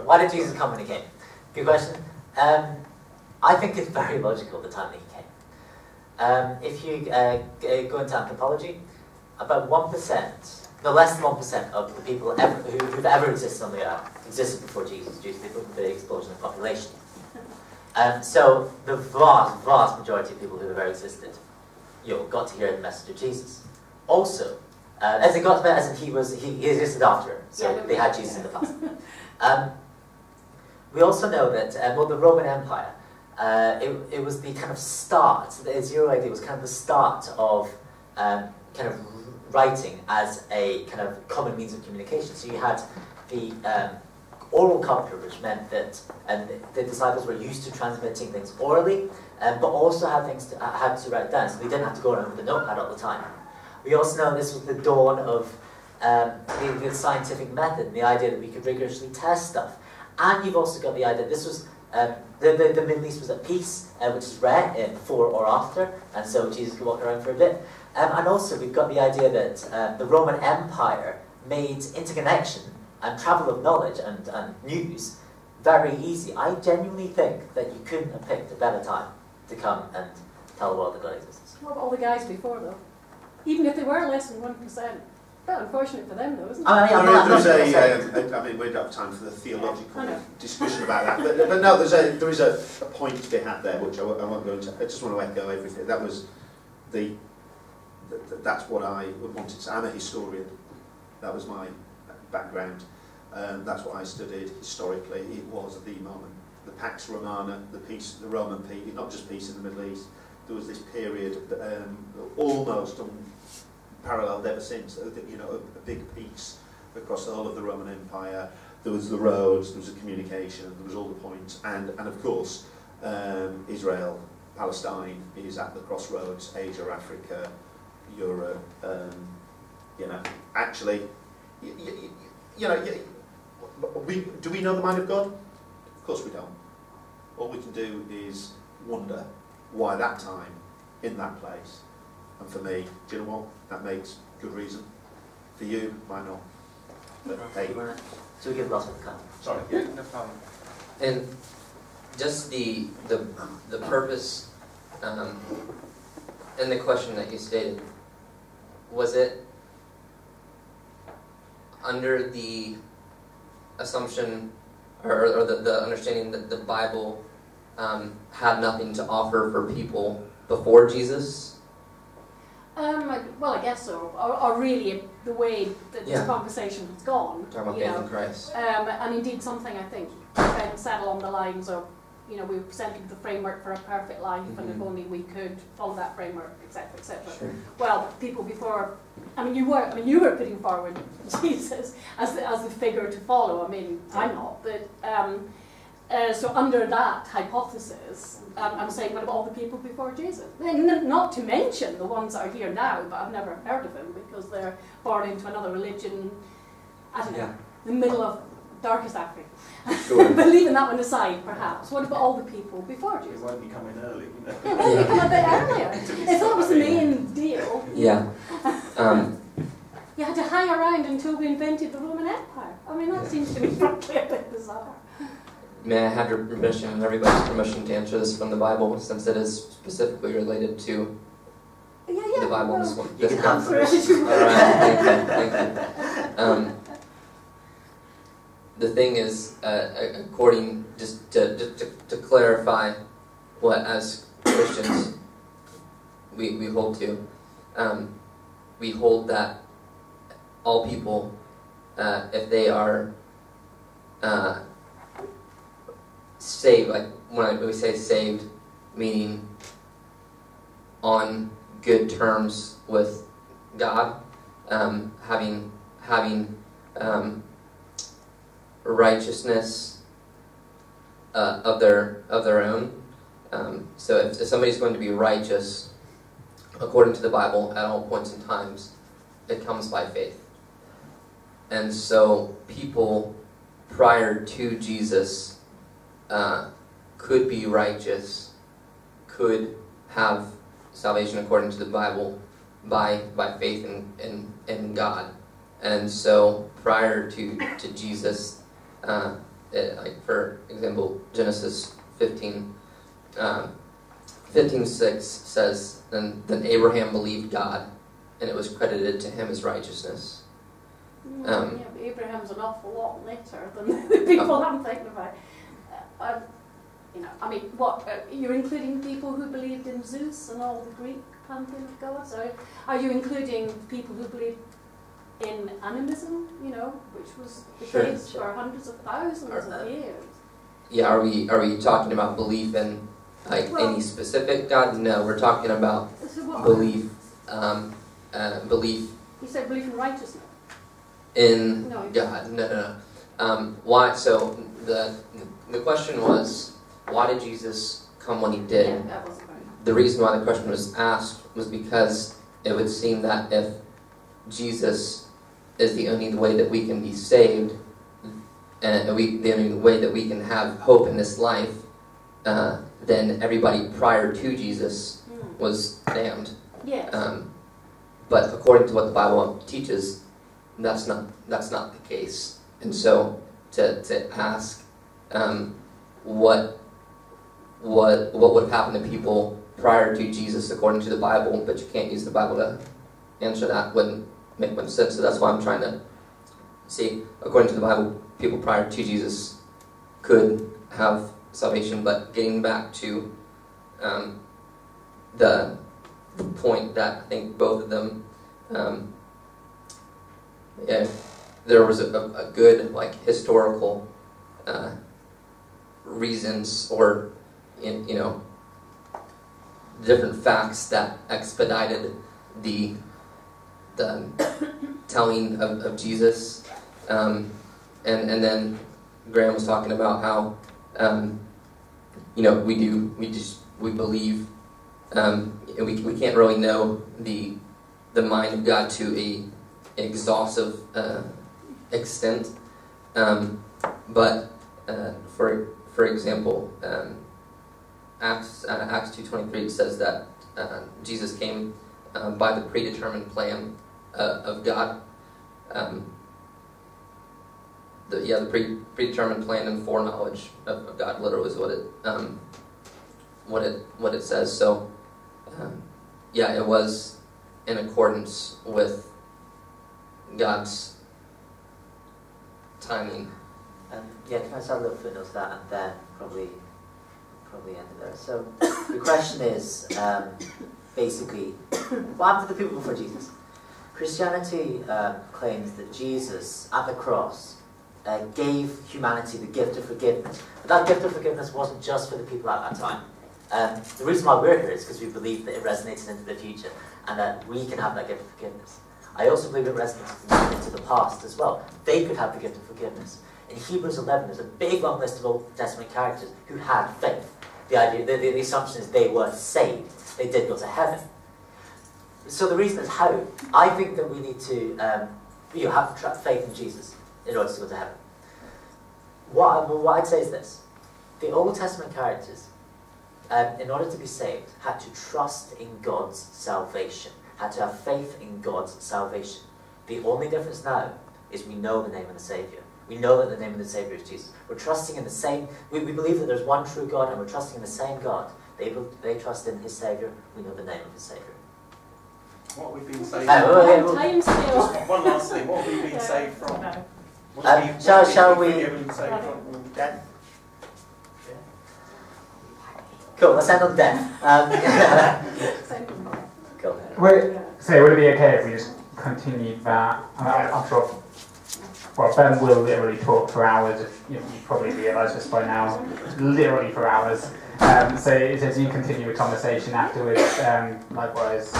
why did Jesus come when He came? Good question. I think it's very logical the time that He came. If you go into anthropology, about 1%, no less than 1% of the people who've ever existed on the earth existed before Jesus due to the explosion of population. So the vast majority of people who have ever existed, got to hear the message of Jesus. Also, as it got to as he existed after, so they had Jesus in the past. We also know that the Roman Empire, it was the kind of start. The zero AD was kind of the start of kind of writing as a kind of common means of communication. So you had the oral culture, which meant that the disciples were used to transmitting things orally, but also had to write down, so they didn't have to go around with a notepad all the time. We also know this was the dawn of the scientific method, and the idea that we could rigorously test stuff. And you've also got the idea that this was the Middle East was at peace, which is rare before or after, and so Jesus could walk around for a bit. And also we've got the idea that the Roman Empire made interconnection and travel of knowledge and news very easy. I genuinely think that you couldn't have picked a better time to come and tell the world that God exists. What about all the guys before, though? even if they were less than 1%. Well, unfortunate for them, though, isn't it? I mean, I'm not There gonna is say- I mean, we don't have time for the theological I know. discussion about that, but no, there is a point to be had there, which I won't go into. I just want to echo everything. That was that's what I wanted to say. I'm a historian. That was my background. That's what I studied historically. It was the moment, the Pax Romana, the peace, the Roman peace, not just peace in the Middle East. There was this period almost unparalleled ever since. You know, a big peace across the whole of the Roman Empire. There was the roads, there was the communication, there was all the points, and of course, Israel, Palestine is at the crossroads. Asia, Africa, Europe. You know, actually, you know, do we know the mind of God? Of course we don't. All we can do is wonder why that time, in that place. And for me, do you know what? That makes good reason. For you, might not. But hey. So we give lots of comment. Sorry. Yeah, no problem. And just the purpose and the question that you stated, was it under the assumption or the understanding that the Bible had nothing to offer for people before Jesus? Well, I guess so. Or really, the way that this conversation has gone. Talking about faith in Christ. And indeed, something I think Ben said along the lines of, you know, we were presenting the framework for a perfect life, and if only we could follow that framework, etc., etc. Sure. Well, people before, you were putting forward Jesus as the figure to follow. I mean, I'm not, but. So under that hypothesis, I'm saying, what about all the people before Jesus? And not to mention the ones that are here now, but I've never heard of them because they're born into another religion, I don't know, the middle of darkest Africa. Sure. But leaving that one aside, perhaps, what about all the people before Jesus? It won't be coming early, you know. Yeah, why did it come a bit earlier? If that was the main deal. Yeah. You had to hang around until we invented the Roman Empire. I mean, that seems to me frankly a bit bizarre. May I have your permission and everybody's permission to answer this from the Bible, since it is specifically related to the Bible? Well, you can have permission. All right, thank you. The thing is, according, just to clarify what as Christians we hold to, we hold that all people, if they are saved, like when we say saved, meaning on good terms with God, having righteousness of their own. So if somebody's going to be righteous, according to the Bible, at all points in times, it comes by faith. And so people prior to Jesus could be righteous, could have salvation according to the Bible by faith in God. And so prior to Jesus, like for example, Genesis 15:6 says, then Abraham believed God, and it was credited to him as righteousness. Yeah, but Abraham's an awful lot later than the people I'm thinking about. What you're including people who believed in Zeus and all the Greek pantheon of gods? Are you including people who believed in animism? You know, which was the case for hundreds of thousands of years. Yeah, are we talking about belief in any specific God? No, we're talking about belief. Belief. You said belief in righteousness. In God. No. Why? So the question was, why did Jesus come when he did? Yeah, that wasn't right. The reason why the question was asked was because it would seem that if Jesus is the only way that we can be saved, and the only way that we can have hope in this life, then everybody prior to Jesus was damned. Yes. But according to what the Bible teaches, that's not the case. And so to ask what would have happened to people prior to Jesus according to the Bible, but you can't use the Bible to answer that wouldn't make much sense. So that's why I'm trying to see, according to the Bible, people prior to Jesus could have salvation. But getting back to the point that I think both of them, there was a good like historical reasons or different facts that expedited the telling of Jesus, and then Graham was talking about how we believe, and we can't really know the mind of God to an exhaustive extent, but for example, Acts 2:23 says that Jesus came by the predetermined plan of God. The predetermined plan and foreknowledge of God, literally, is what it says. So, it was in accordance with God's timing. Can I start a little footnote to that, and then probably end it there. So the question is, basically, what happened to the people before Jesus? Christianity claims that Jesus, at the cross, gave humanity the gift of forgiveness. But that gift of forgiveness wasn't just for the people at that time. The reason why we're here is because we believe that it resonated into the future, and that we can have that gift of forgiveness. I also believe it resonated into the past as well. They could have the gift of forgiveness. In Hebrews 11, there's a big long list of Old Testament characters who had faith. The assumption is they were saved. They did go to heaven. So the reason is how. I think that we need to have faith in Jesus in order to go to heaven. What I'd say is this. The Old Testament characters, in order to be saved, had to trust in God's salvation, had to have faith in God's salvation. The only difference now is we know the name of the Saviour. We know that the name of the Saviour is Jesus. We're trusting in the same, we believe that there's one true God, and we're trusting in the same God. They trust in His Saviour. We know the name of His Saviour. What have we been saved from? Time scale. Just one last thing. What have we been saved from? Shall we? Death. Cool. Let's end on death. Cool. Would it be okay if we just continued that? I'm sure. Well, Ben will literally talk for hours. If you probably realise this by now, literally for hours. So it says you continue the conversation afterwards. Likewise,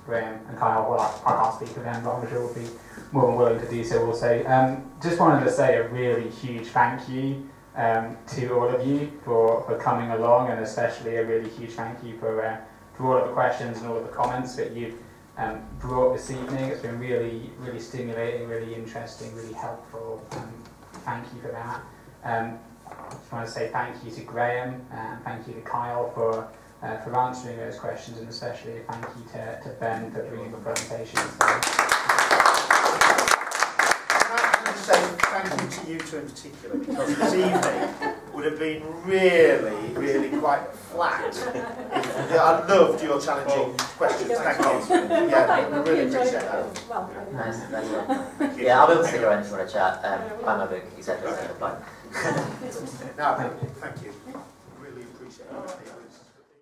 Graham and Kyle. Well, I can't speak for them, but I'm sure we'll be more than willing to do so also. Just wanted to say a really huge thank you to all of you for coming along, and especially a really huge thank you for all of the questions and all of the comments that you've brought this evening. It's been really, really stimulating, really interesting, really helpful. Thank you for that. I just want to say thank you to Graham and thank you to Kyle for answering those questions, and especially a thank you to Ben for bringing the presentation. Say thank you to you two in particular, because this evening would have been really, really quite flat. I loved your challenging questions. Thank you. Yeah, we really appreciate that. Nice. Yeah, I'll be able to stick around if you want to chat. Buy my book, etc. No, thank you. Really appreciate it.